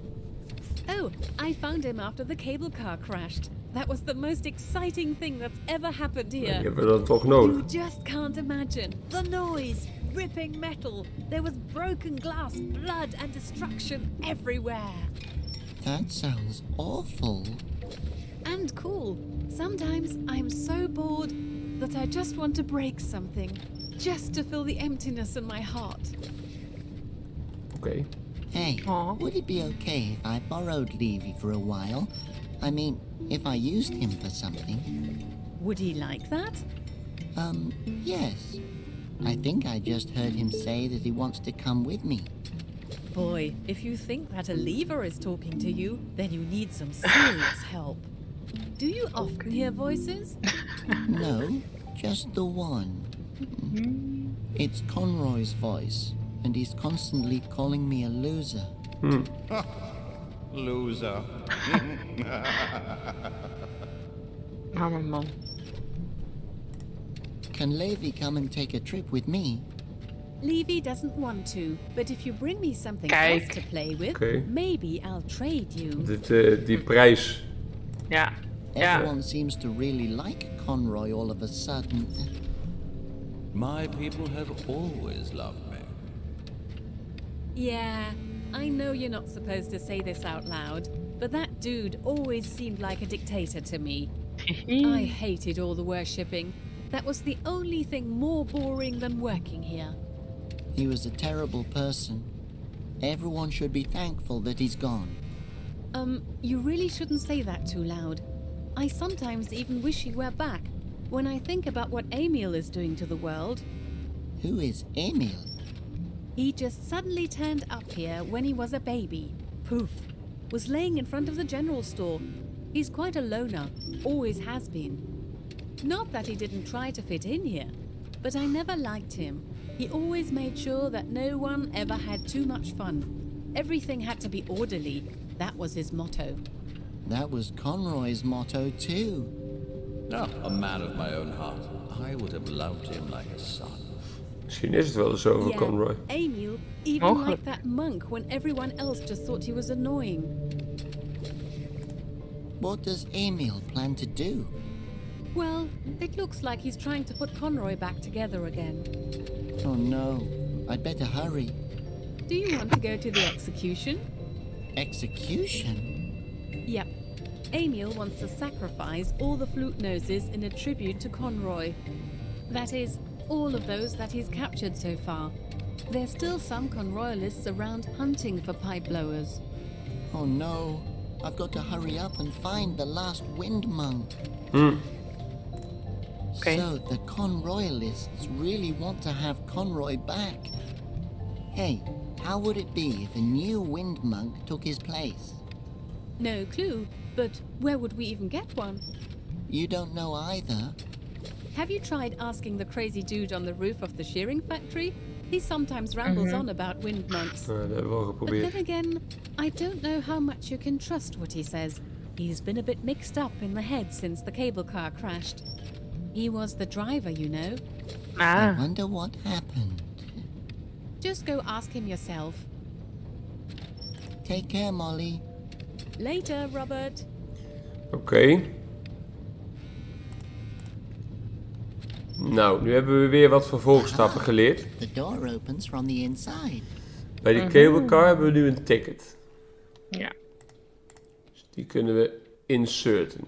Oh, I found him after the cable car crashed. That was the most exciting thing that's ever happened Die here. hebben we dan toch You nodig. just can't imagine. The noise, ripping metal. There was broken glass, blood, and destruction everywhere. That sounds awful. And cool. Sometimes I'm so bored that I just want to break something. Just to fill the emptiness in my heart. Oké. Hey, Aw. would it be okay if I borrowed Levy for a while? I mean, if I used him for something. Would he like that? Yes. I think I just heard him say that he wants to come with me. Boy, if you think that a lever is talking to you, then you need some serious help. Do you often hear voices? No, just the one. It's Conroy's voice, and he's constantly calling me a loser. Loser. Arme man. Can Levy come and take a trip with me? Levy doesn't want to, but if you bring me something Kijk. else to play with, Oké. maybe I'll trade you. Die prijs. Ja. Ja. Everyone seems to really like Conroy all of a sudden. My people have always loved me. Yeah, I know you're not supposed to say this out loud, but that dude always seemed like a dictator to me. I hated all the worshipping. That was the only thing more boring than working here. He was a terrible person. Everyone should be thankful that he's gone. You really shouldn't say that too loud. I sometimes even wish he were back. When I think about what Emil is doing to the world, Who is Emil? he just suddenly turned up here when he was a baby. Poof. was laying in front of the general store. He's quite a loner, always has been. Not that he didn't try to fit in here, but I never liked him. He always made sure that no one ever had too much fun. Everything had to be orderly. That was his motto. That was Conroy's motto too. Oh, a man of my own heart. I would have loved him like a son. Misschien is het wel zo voor Conroy. Emil even liked that monk when everyone else just thought he was annoying. What does Emil plan to do? Well, it looks like he's trying to put Conroy back together again. Oh no, I'd better hurry. Do you want to go to the execution? Execution? Yep. Emil wants to sacrifice all the flute noses in a tribute to Conroy. That is, all of those that he's captured so far. There's still some Conroyalists around hunting for pipe blowers. Oh no, I've got to hurry up and find the last wind monk. Okay. So the Conroyalists really want to have Conroy back. Hey, how would it be if a new wind monk took his place? No clue, but where would we even get one? You don't know either. Have you tried asking the crazy dude on the roof of the shearing factory? He sometimes rambles on about wind monks. Dat hebben we al But geprobeerd. then again, I don't know how much you can trust what he says. He's been a bit mixed up in the head since the cable car crashed. He was the driver, you know. I wonder what happened. Just go ask him yourself. Take care, Molly. Later, Robert. Oké. Nou, nu hebben we weer wat vervolgstappen geleerd. The door opens from the inside. Bij die cablecar hebben we nu een ticket. Ja. Dus die kunnen we inserten.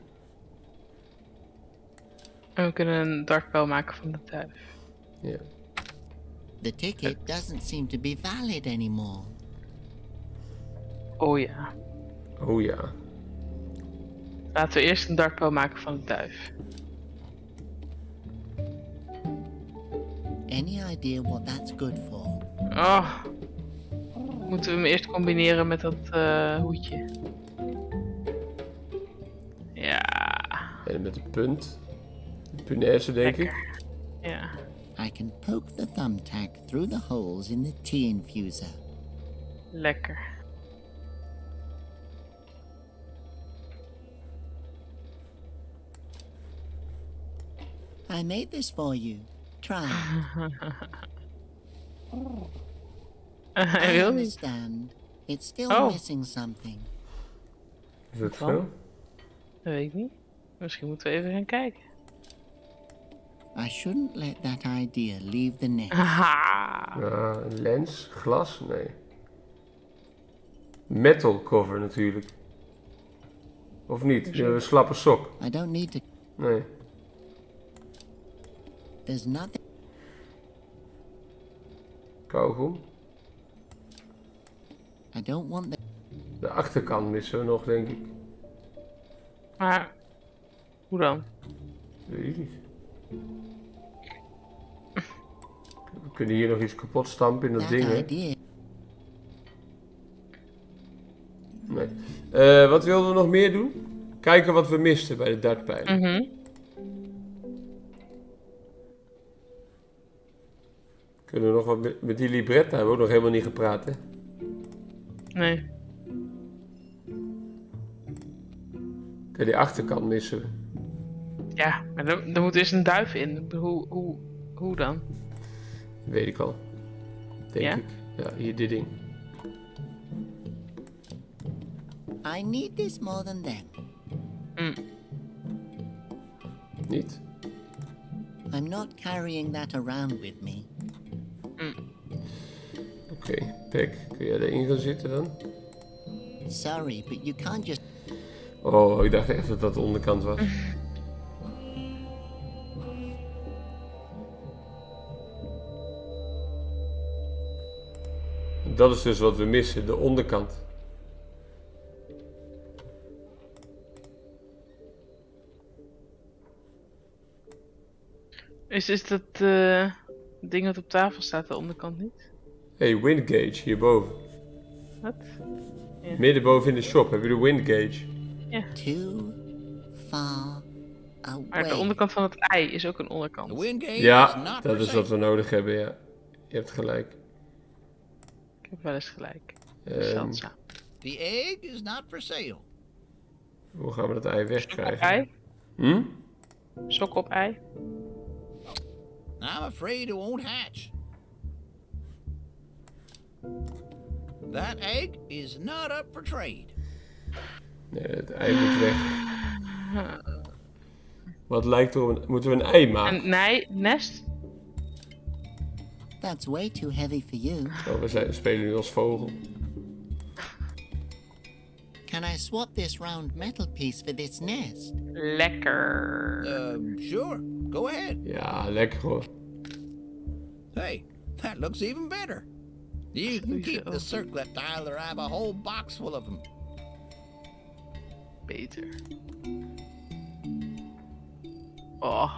En we kunnen een dartpijl maken van de duif. Ja. The ticket doesn't seem to be valid anymore. Oh ja. Oh ja. Laten we eerst een dartpijl maken van de duif. Any idea what that's good for? Oh. Moeten we hem eerst combineren met dat hoedje. Ja. En met een punt. Een punaise, denk ik. Lekker. Ja. I can poke the thumbtack through the holes in the tea infuser. Lekker. I made this for you. Try. Hij I wil niet. understand. It's still Oh. missing something. Is dat Van? zo? Dat weet ik niet. Misschien moeten we even gaan kijken. I shouldn't let that idea leave the nest. Haha. Een lens, glas, nee. Metal cover natuurlijk. Of niet? Die hebben we een slappe sok. I don't need to. Nee. There's nothing. Kauwgom. I don't want the. De achterkant missen we nog, denk ik. Maar, hoe dan? Weet ik niet. We kunnen hier nog iets kapot stampen in dat That ding, hè? idea. Nee. Wat wilden we nog meer doen? Kijken wat we misten bij de dartpijlen. Kunnen we nog wat met die libretta? Hebben we ook nog helemaal niet gepraat, hè? Nee. Kijk, die achterkant missen we. Ja, maar er moet eerst een duif in. Hoe dan? Weet ik al. Denk Ja? ik. Ja, hier dit ding. I need this more than them. Niet? I'm not carrying that around with me. Oké, Pek, kun jij erin gaan zitten dan? Sorry, but you can't just. Oh, ik dacht echt dat dat de onderkant was. Dat is dus wat we missen, de onderkant. Is dat ding wat op tafel staat, de onderkant niet? Hey, wind gauge hierboven. Wat? Ja. Midden boven in de shop heb je de wind gauge. Too far Maar de away. onderkant van het ei is ook een The onderkant. wind gauge is Ja, not dat for is wat sale. we nodig hebben, ja. Je hebt gelijk. Ik heb wel eens gelijk. Ehm, Zeldzaam. The egg is not for sale. Hoe gaan we dat ei Sok op wegkrijgen? ei. Hm? Sok op ei. I'm afraid it won't hatch. That egg is not up for trade. Nee, het ei moet weg. Wat lijkt erop? Moeten we een ei maken? Een nest? That's way too heavy for you. Oh, we spelen nu als vogel. Can I swap this round metal piece for this nest? Lekker. Sure. Go ahead. Ja, lekker hoor. Hey, that looks even better. You can keep the circlet tile or have a whole box full of them. Beter. Oh.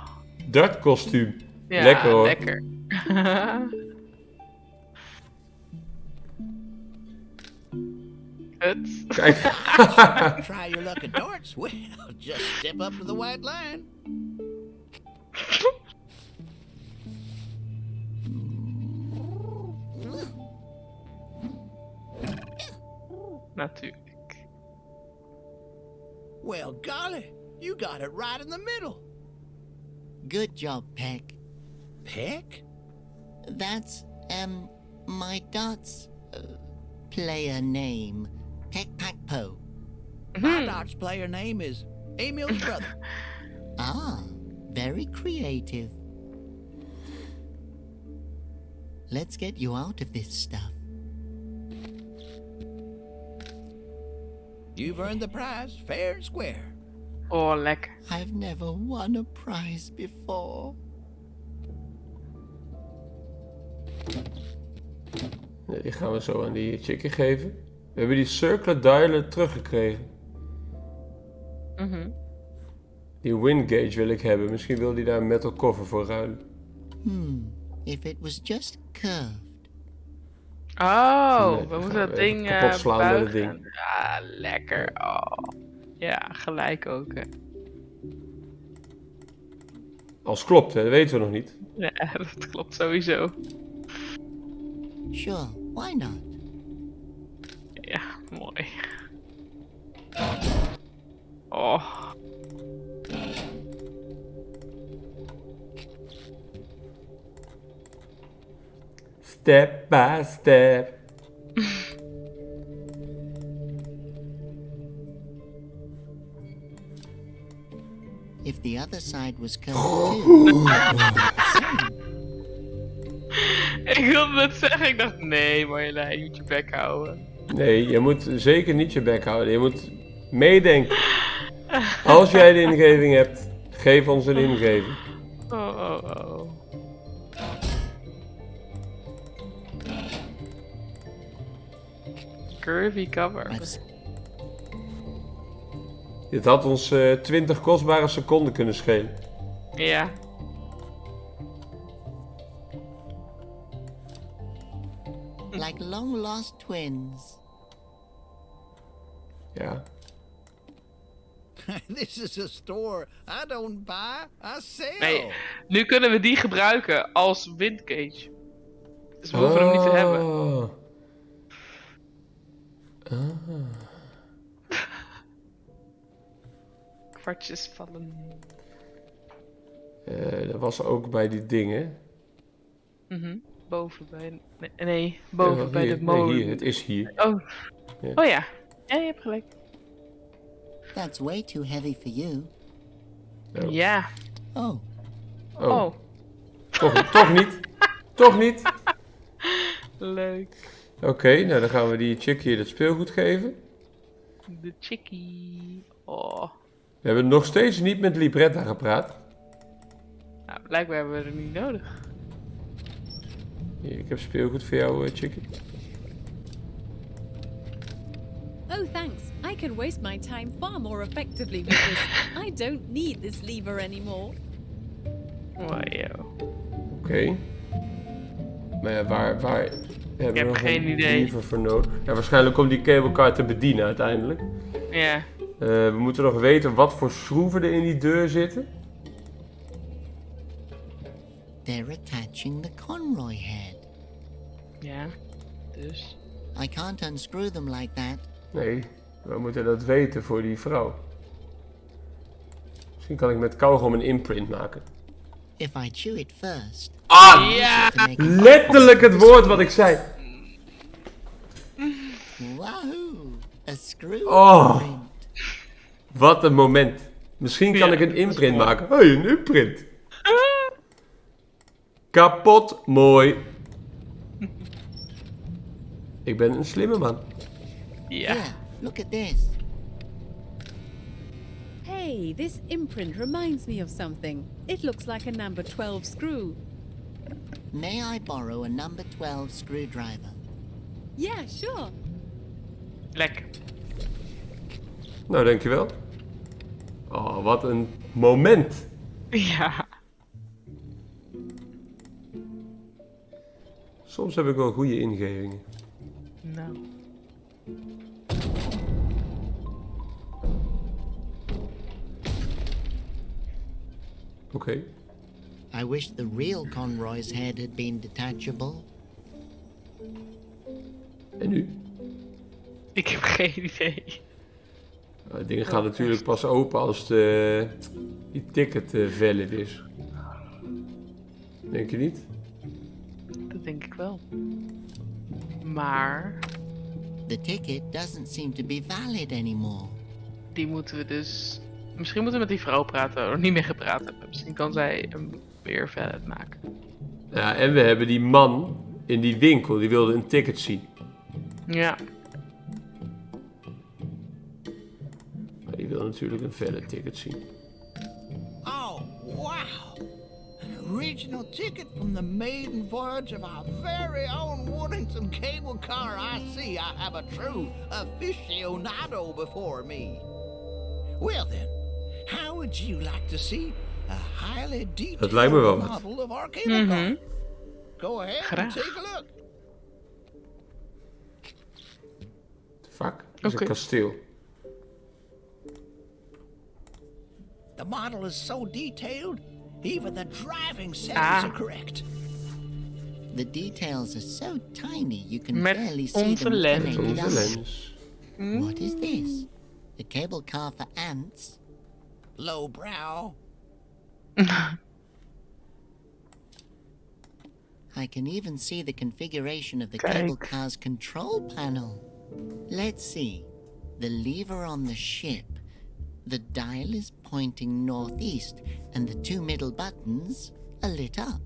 Dartkostuum. Ja, Lekker hoor. lekker. Kut. Kijk. Try your luck at darts? Well, just step up to the white line. Natuurlijk. Well, golly, you got it right in the middle. Good job, Peck. Peck? That's, my darts player name. Peck Pack Po. My darts player name is Emil's brother. Ah, very creative. Let's get you out of this stuff. You've earned the prize fair and square. Oh, lekker. I've never won a prize before. Nee, die gaan we zo aan die chickie geven. We hebben die circular dialer teruggekregen. Die wind gauge wil ik hebben. Misschien wil die daar een metal cover voor ruilen. If it was just curved. Oh, Nee, we dan moeten gaan dat we even ding kapot slaan met het buigen. ding. Ja, lekker. Oh. Ja, gelijk ook. Hè. Als klopt, hè? Dat weten we nog niet. Ja, dat klopt sowieso. Sure, why not? Ja, mooi. Oh. Step by step. If the other side was curved too. Ik wilde het zeggen, ik dacht nee Marjolein, je moet je bek houden. Nee, je moet zeker niet je bek houden. Je moet meedenken. Als jij de ingeving hebt, geef ons een ingeving. Oh. Curvy cover. I've Dit had ons 20 kostbare seconden kunnen schelen. Ja. like long lost twins. Ja. This is a store. I don't buy, I sell. Nee, nu kunnen we die gebruiken als windcage. Dus we hoeven hem niet te hebben. Kwartjes vallen. Dat was ook bij die dingen. Boven bij... Nee, boven bij hier, de molen. Nee, hier, het is hier. Oh. Ja. Oh ja. Ja, je hebt gelijk. That's way too heavy for you. Oh. Ja. Oh, Oh. Toch niet. Toch niet. Leuk. Oké, nou dan gaan we die chick hier het speelgoed geven. De chickie. Oh. We hebben nog steeds niet met Libretta gepraat. Nou, blijkbaar hebben we er niet nodig. Hier, ik heb speelgoed voor jou, chickie. Oh, thanks. I can waste my time far more effectively with this. I don't need this lever anymore. Wow. Oké. Maar ja, waar... Hebben heb we nog geen een idee. lever voor nodig? Ja, waarschijnlijk om die kabelkar te bedienen uiteindelijk. Ja. We moeten nog weten wat voor schroeven er in die deur zitten. They're attaching the Conroy head. Ja. Dus. I can't unscrew them like that. Nee, we moeten dat weten voor die vrouw. Misschien kan ik met kauwgom een imprint maken. If I chew it first. Ah! Ja! To make a Letterlijk het woord wat ik zei. wahoo! A screw Oh. print. Wat een moment. Misschien kan Ja, ik een dat is imprint mooi. maken. Hey, een imprint. Kapot mooi. Ik ben een slimme man. Ja. Here, look at this. Hey, this imprint reminds me of something. It looks like a number 12 screw. May I borrow a number 12 screwdriver? Yeah, sure. Lekker. Nou, dankjewel. Oh, wat een moment. Ja. Soms heb ik wel goede ingevingen. Nou. Oké. I wish the real Conroy's head had been detachable. En nu? Ik heb geen idee. Nou, het ding gaat natuurlijk pas open als die ticket valid is. Denk je niet? Dat denk ik wel. Maar The ticket doesn't seem to be valid anymore. die moeten we dus... Misschien moeten we met die vrouw praten, of niet meer gepraat hebben. Misschien kan zij hem weer valid maken. Ja, en we hebben die man in die winkel, die wilde een ticket zien. Ja. Maar die wil natuurlijk een valid ticket zien. Oh, wow! An original ticket from the maiden voyage of our very own Woolington cable car. I see I have a true aficionado before me. Well then, how would you like to see a highly Dat lijkt me wel detailed wat. model of our cable car? Mhm. Go ahead and Graag. take a look. Fuck, dat is Oké. een kasteel. The model is so detailed, even the driving settings Ah. are correct. The details are so tiny you can Met barely see onze them with the lens. naked Onze eye. lens. What is this? A cable car for ants? Lowbrow. I can even see the configuration of the Kijk. cable car's control panel. Let's see. The lever on the ship. The dial is pointing northeast, and the two middle buttons are lit up.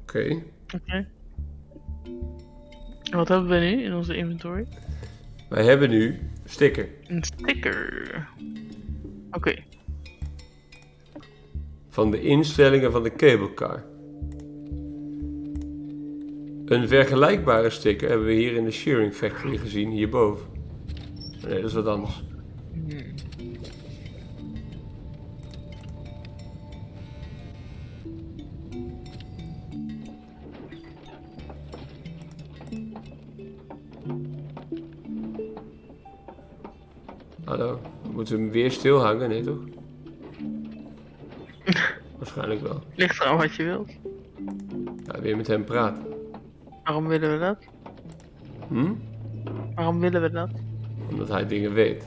Oké. Oké. En wat hebben we nu in onze inventory? Wij hebben nu sticker. Een sticker. Oké. Van de instellingen van de cablecar. Een vergelijkbare sticker hebben we hier in de Shearing Factory gezien, hierboven. Nee, dat is wat anders. Hallo, moeten we hem weer stilhangen? Nee toch? Waarschijnlijk wel. Ligt eraan wat je wilt. Ja, weer met hem praten. Waarom willen we dat? Waarom willen we dat? Omdat hij dingen weet.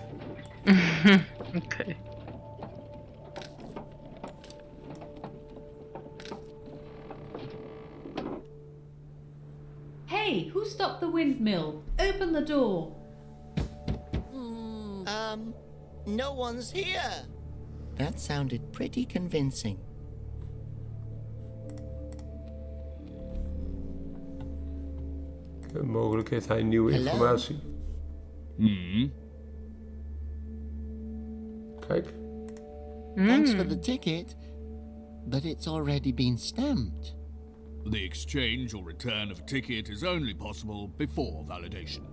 Oké. Hey, who stopped the windmill? Open the door. No one's here. That sounded pretty convincing. Mogelijk heeft hij nieuwe Hallo? informatie. Kijk. Thanks for the ticket, but it's already been stamped. The exchange or return of a ticket is only possible before validation.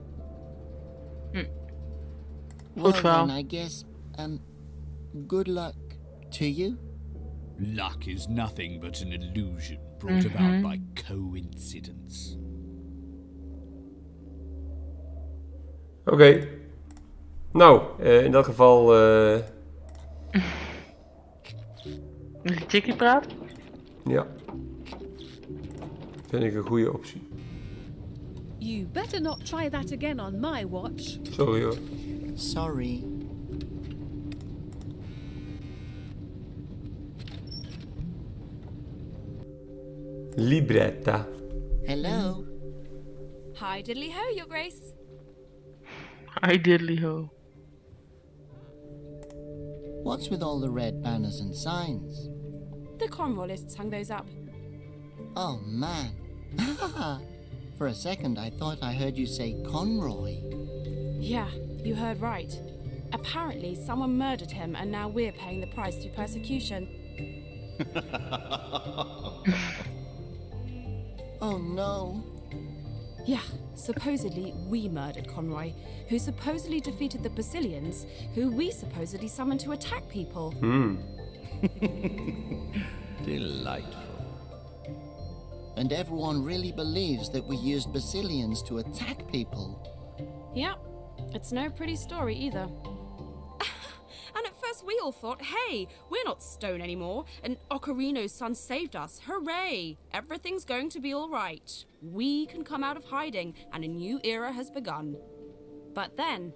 Well verhaal. then, I guess, good luck to you. Luck is nothing but an illusion brought about by coincidence. Oké. Nou, in dat geval... Met die chickie praat? Ja. Vind ik een goede optie. You better not try that again on my watch. Sorry hoor. Sorry. Libretta. Hello. Hi, diddly ho, Your Grace. Hi diddly ho. What's with all the red banners and signs? The Conroyalists hung those up. Oh, man. For a second, I thought I heard you say Conroy. Yeah, you heard right. Apparently, someone murdered him, and now we're paying the price through persecution. Oh, no. Yeah, supposedly we murdered Conroy, who supposedly defeated the Basilians, who we supposedly summoned to attack people. Delightful. And everyone really believes that we used Basilians to attack people. Yep, it's no pretty story either. And at first we all thought, hey, we're not stone anymore, and Ocarino's son saved us. Hooray! Everything's going to be all right. We can come out of hiding, and a new era has begun. But then...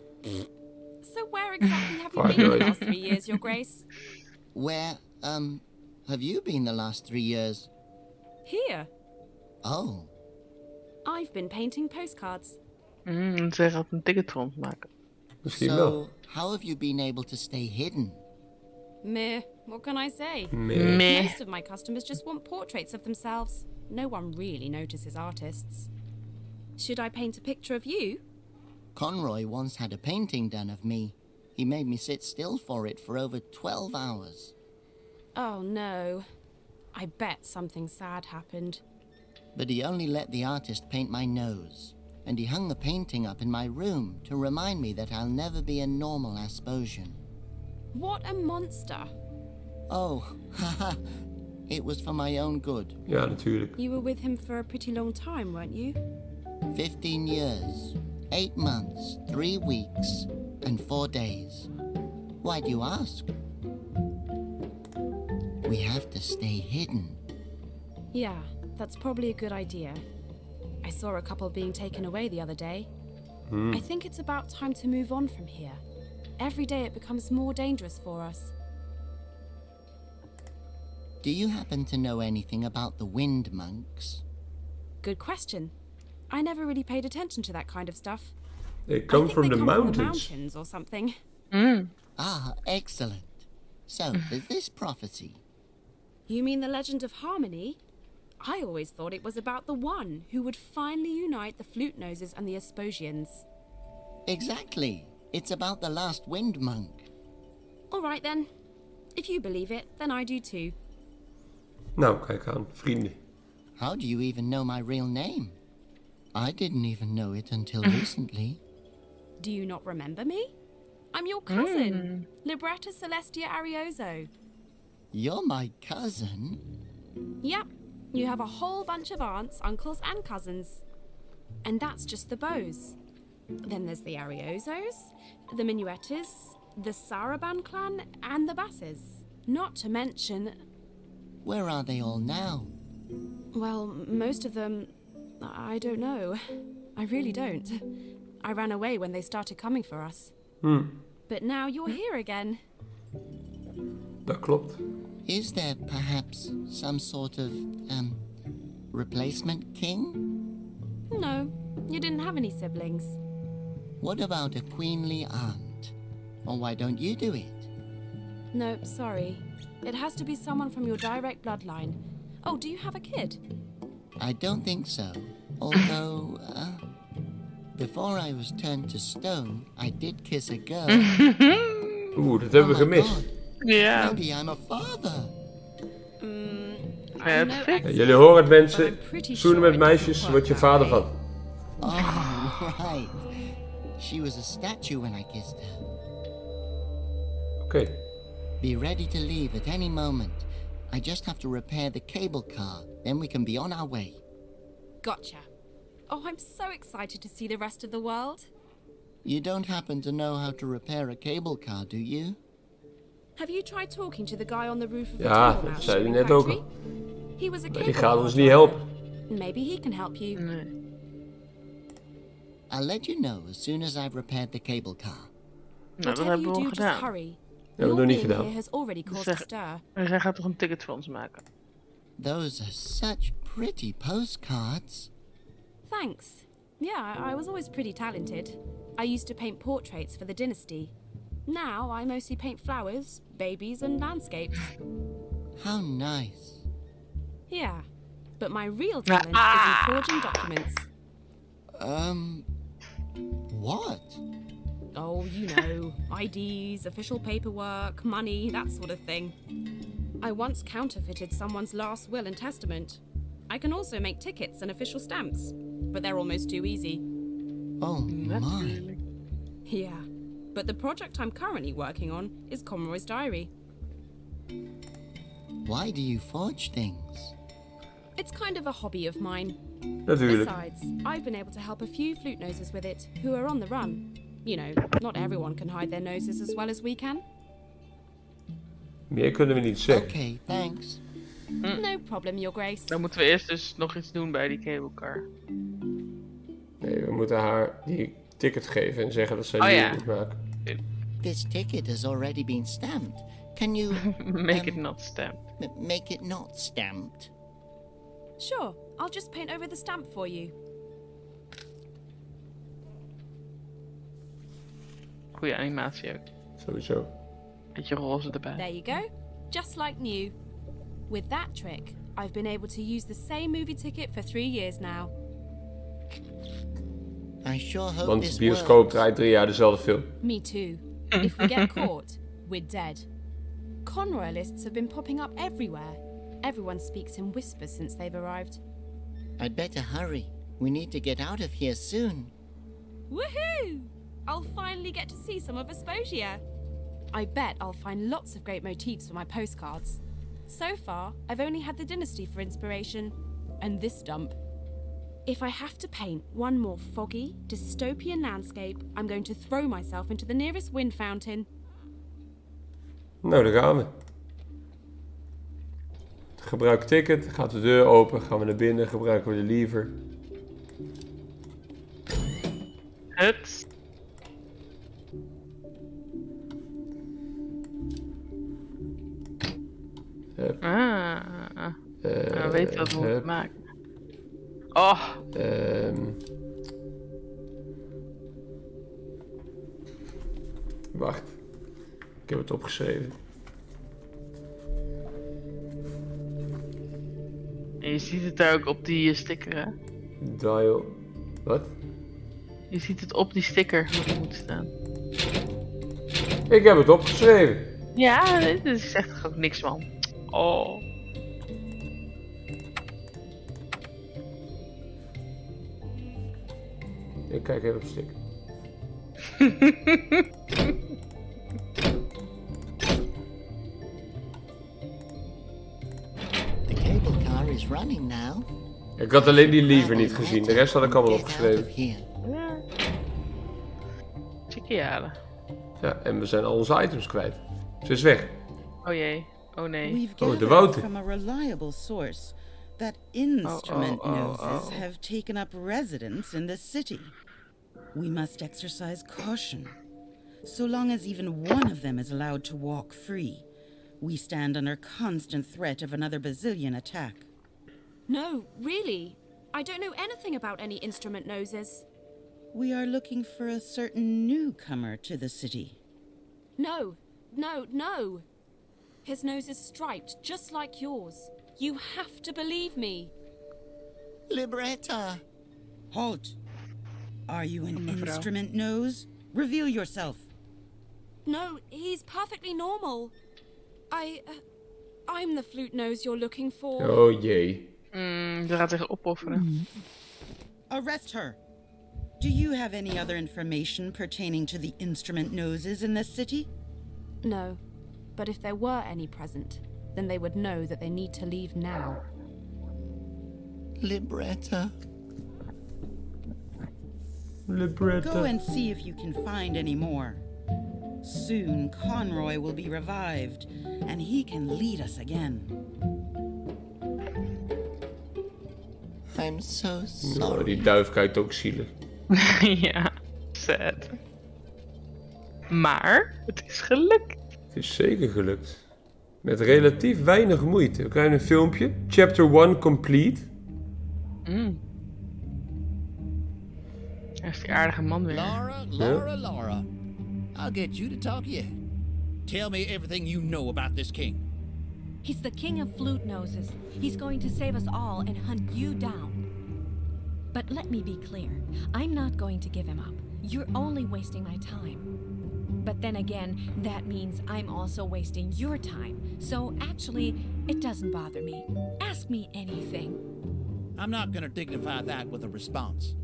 So where exactly have you been the last 3 years, Your Grace? Where, have you been the last 3 years? Here. Oh. I've been painting postcards. Zij gaat een ticket rond maken. Misschien wel. So, how have you been able to stay hidden? Meh, what can I say? Meh. Most of my customers just want portraits of themselves. No one really notices artists. Should I paint a picture of you? Conroy once had a painting done of me. He made me sit still for it for over 12 hours. Oh no. I bet something sad happened. But he only let the artist paint my nose. And he hung the painting up in my room to remind me that I'll never be a normal Asposian. What a monster. Oh, haha. It was for my own good. Ja, natuurlijk. You were with him for a pretty long time, weren't you? 15 years, 8 months, 3 weeks, and 4 days. Why do you ask? We have to stay hidden. Yeah, that's probably a good idea. I saw a couple being taken away the other day. I think it's about time to move on from here. Every day it becomes more dangerous for us. Do you happen to know anything about the wind monks? Good question. I never really paid attention to that kind of stuff. They come from the From the mountains. mountains or something. Ah, excellent. So, there's this prophecy. You mean the legend of Harmony? I always thought it was about the one who would finally unite the Flute Noses and the Asposians. Exactly. It's about the last wind monk. All right then. If you believe it, then I do too. Nou, kijk aan. Vrienden. How do you even know my real name? I didn't even know it until recently. Do you not remember me? I'm your cousin, Libretta Celestia Arioso. You're my cousin? Yep, you have a whole bunch of aunts, uncles, and cousins. And that's just the bows. Then there's the Ariosos, the Minuettas, the Saraban clan, and the Basses. Not to mention... Where are they all now? Well, most of them... I don't know. I really don't. I ran away when they started coming for us. But now you're here again. Dat klopt. Is there perhaps some sort of, replacement king? No, you didn't have any siblings. What about a queenly aunt? Or why don't you do it? Nope, sorry. It has to be someone from your direct bloodline. Oh, do you have a kid? I don't think so. Although, before I was turned to stone, I did kiss a girl. Oeh, dat hebben we my gemist. God. Ja. Maybe I'm a father. Perfect. Ja, jullie horen het But mensen. I'm pretty Zoenen sure met it meisjes, doesn't word je work that vader way. van. Oh, right. She was a statue when I kissed her. Oké. Be ready to leave at any moment. I just have to repair the cable car, then we can be on our way. Gotcha. Oh, I'm so excited to see the rest of the world. You don't happen to know how to repair a cable car, do you? Have you tried talking to the guy on the roof of the Ja, tunnel dat zei hij mountaineering net ook factory? al. He was a Maar cable die gaat car ons niet driver. helpen. Maybe he can help you. Nee. I'll let you know as soon as I've repaired the cable car. Nou, dat Whatever hebben you we al do, just gedaan. hurry. Ja, we Your doen niet being gedaan. here has already caused a Zeg- stir. En zij gaat toch een ticket voor ons maken. Those are such pretty postcards. Thanks. Yeah, I was always pretty talented. I used to paint portraits for the dynasty. Now I mostly paint flowers, babies, and landscapes. How nice. Yeah, but my real talent is in forging documents. What? Oh, you know, IDs, official paperwork, money, that sort of thing. I once counterfeited someone's last will and testament. I can also make tickets and official stamps, but they're almost too easy. Oh my. Natuurlijk. Yeah, but the project I'm currently working on is Conroy's diary. Why do you forge things? It's kind of a hobby of mine. Natuurlijk. Besides, I've been able to help a few flute noses with it who are on the run. You know, not everyone can hide their noses as well as we can. Meer kunnen we niet zeggen. Okay, thanks. No problem, Your Grace. Dan moeten we eerst dus nog iets doen bij die cablecar. Nee, we moeten haar die ticket geven en zeggen dat zij Oh die ja. moet maken. This ticket has already been stamped. Can you Make it not stamped. make it not stamped? Sure, I'll just paint over the stamp for you. Goeie animatie ook. Sowieso. Beetje roze erbij. There you go. Just like new. With that trick, I've been able to use the same movie ticket for 3 years now. I sure hope Want this de bioscoop works. draait 3 jaar dezelfde film. Me too. If we get caught, we're dead. Conroyalists have been popping up everywhere. Everyone speaks in whispers since they've arrived. I'd better hurry. We need to get out of here soon. Woohoo! I'll finally get to see some of Vesposia. I bet I'll find lots of great motifs for my postcards. So far, I've only had the dynasty for inspiration, and this dump. If I have to paint one more foggy, dystopian landscape, I'm going to throw myself into the nearest wind fountain. Nou, daar gaan we. Gebruik ticket, gaat de deur open, gaan we naar binnen, gebruiken we de lever. Het. Hup, We weten wat we hup. moeten maken. Oh, Wacht. Ik heb het opgeschreven. en je ziet het daar ook op die sticker, hè? Dial. Wat? Je ziet het op die sticker hoe het moet staan. Ik heb het opgeschreven. Ja, dit zegt toch ook niks, man. Oh. Ik kijk even op de sticker. The cable car is running now. Ik had alleen die lever niet gezien, de rest had ik allemaal Get out opgeschreven. of here. Ja. Chickiade. Ja, en we zijn al onze items kwijt. Ze is weg. Oh jee. Oh nee. We've Oh, de gathered Wouter. from a reliable source that instrument noses have taken up residence in the city. We must exercise caution. So long as even one of them is allowed to walk free, we stand under constant threat of another bazillion attack. No, really. I don't know anything about any instrument noses. We are looking for a certain newcomer to the city. No, no, no. His nose is striped, just like yours. You have to believe me. Libretta! Halt! Are you an Mevrouw. instrument nose? Reveal yourself. No, he's perfectly normal. I'm the flute nose you're looking for. Oh jee. Ze gaat zich opofferen. Arrest her. Do you have any other information pertaining to the instrument noses in this city? No, but if there were any present, then they would know that they need to leave now. Libretta. Go and see if you can find any more. Soon Conroy will be revived, and he can lead us again. I'm so Nou, sorry. die duif kijkt ook zielig. Ja, sad. Maar, het is gelukt. Het is zeker gelukt. Met relatief weinig moeite. We krijgen een filmpje. Chapter 1 complete. Daar is die aardige man weer. Laura. I'll get you to talk yet. Tell me everything you know about this king. He's the king of flute noses. He's going to save us all and hunt you down. But let me be clear. I'm not going to give him up. You're only wasting my time. But then again, that means I'm also wasting your time. So actually, it doesn't bother me. Ask me anything. I'm not gonna dignify that with a response.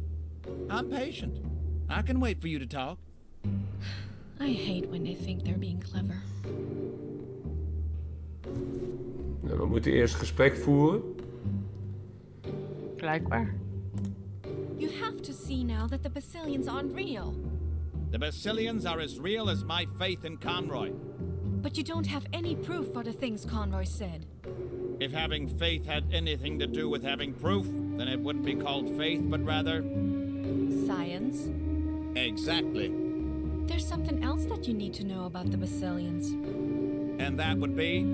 I'm patient. I can wait for you to talk. I hate when they think they're being clever. Nou, we moeten eerst gesprek voeren. Blijkbaar. You have to see now that the Basilians aren't real. The Basilians are as real as my faith in Conroy. But you don't have any proof for the things Conroy said. If having faith had anything to do with having proof, then it wouldn't be called faith, but rather... Science? Exactly. There's something else that you need to know about the Basilians. And that would be...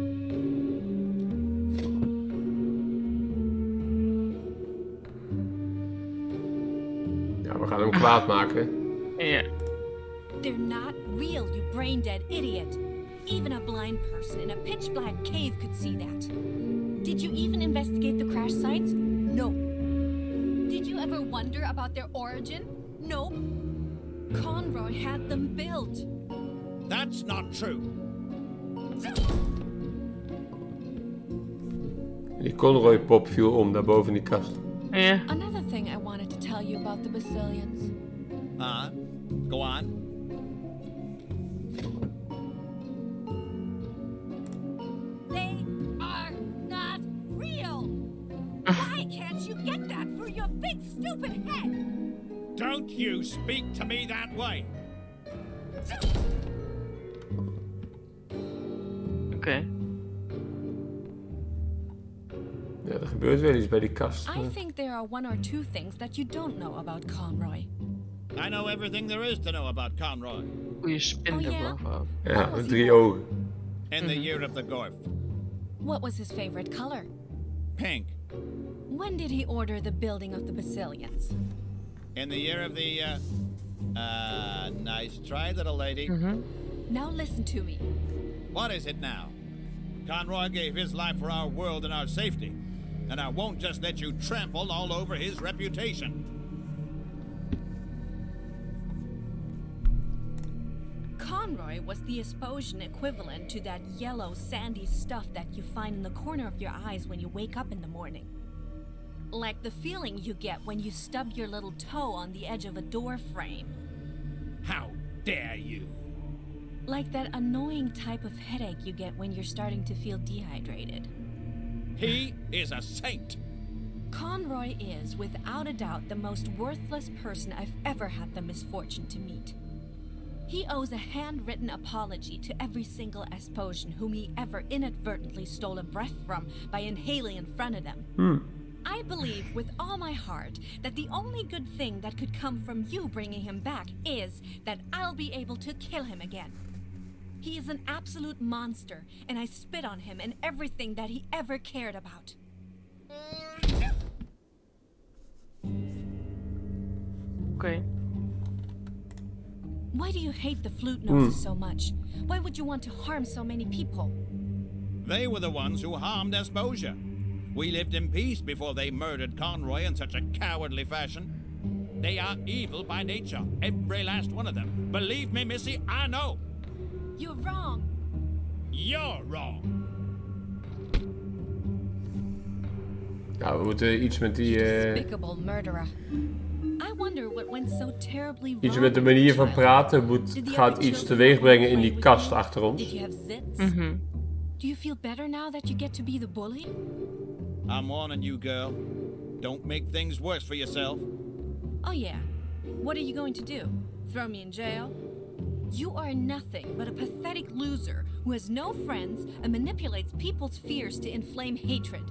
Ja, we gaan hem kwaad maken. Ja. They're not real, you brain-dead idiot. Even a blind person in a pitch-black cave could see that. Did you even investigate the crash sites? No. Did you ever wonder about their origin? Nope. Conroy had them built. That's not true. Die Conroy-pop viel om daar boven die kast. Ja. Another thing I wanted to tell you about the Basilians. Go on. They are not real. Why can't you get that through your big stupid head? Don't you speak to me that way. Oké. Ja, er gebeurt wel iets bij die kast. I think there are one or two things that you don't know about Conroy. I know everything there is to know about Conroy. Goeie spin erbovenop. Ja, met 3 ogen. In the year of the Gorf. What was his favorite color? Pink. When did he order the building of the Basilians? In the year of the, nice try, little lady. Now listen to me. What is it now? Conroy gave his life for our world and our safety, and I won't just let you trample all over his reputation. Conroy was the Esposian equivalent to that yellow, sandy stuff that you find in the corner of your eyes when you wake up in the morning. Like the feeling you get when you stub your little toe on the edge of a door frame. How dare you! Like that annoying type of headache you get when you're starting to feel dehydrated. He is a saint! Conroy is, without a doubt, the most worthless person I've ever had the misfortune to meet. He owes a handwritten apology to every single Esposian whom he ever inadvertently stole a breath from by inhaling in front of them. I believe with all my heart that the only good thing that could come from you bringing him back is that I'll be able to kill him again. He is an absolute monster, and I spit on him and everything that he ever cared about. Oké. Why do you hate the flute noses so much? Why would you want to harm so many people? They were the ones who harmed Esposia. We lived in peace before they murdered Conroy in such a cowardly fashion. They are evil by nature, every last one of them. Believe me, Missy, I know. You're wrong. You're wrong. Ja, we moeten iets met die... Despicable murderer. I wonder what went so terribly wrong. Iets met de manier van praten gaat iets teweeg brengen in die kast achter ons. Did you have zits? Do you feel better now that you get to be the bully? I'm warning you, girl. Don't make things worse for yourself. Oh yeah. What are you going to do? Throw me in jail? You are nothing but a pathetic loser who has no friends and manipulates people's fears to inflame hatred.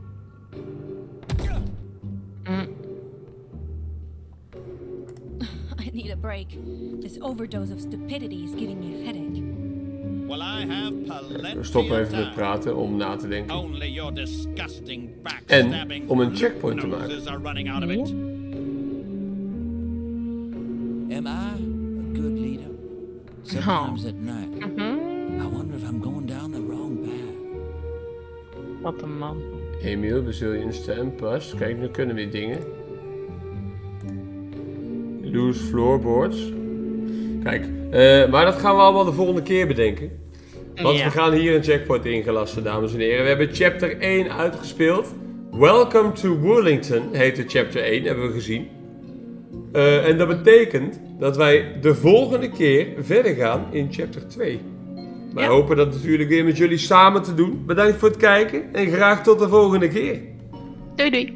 I need a break. This overdose of stupidity is giving me a headache. Well, I have plenty We stoppen even met praten om na te denken. En om een checkpoint te maken. Am I a good leader? Sometimes at night, I wonder if I'm going down the wrong path. Wat een man. Emiel, bezul je een stem? Pas. Kijk, nu kunnen we dingen. Loose floorboards. Kijk, maar dat gaan we allemaal de volgende keer bedenken. Want we gaan hier een checkpoint ingelassen, dames en heren. We hebben chapter 1 uitgespeeld. Welcome to Woolington heette chapter 1, hebben we gezien. En dat betekent dat wij de volgende keer verder gaan in chapter 2. Wij hopen dat natuurlijk weer met jullie samen te doen. Bedankt voor het kijken en graag tot de volgende keer. Doei doei.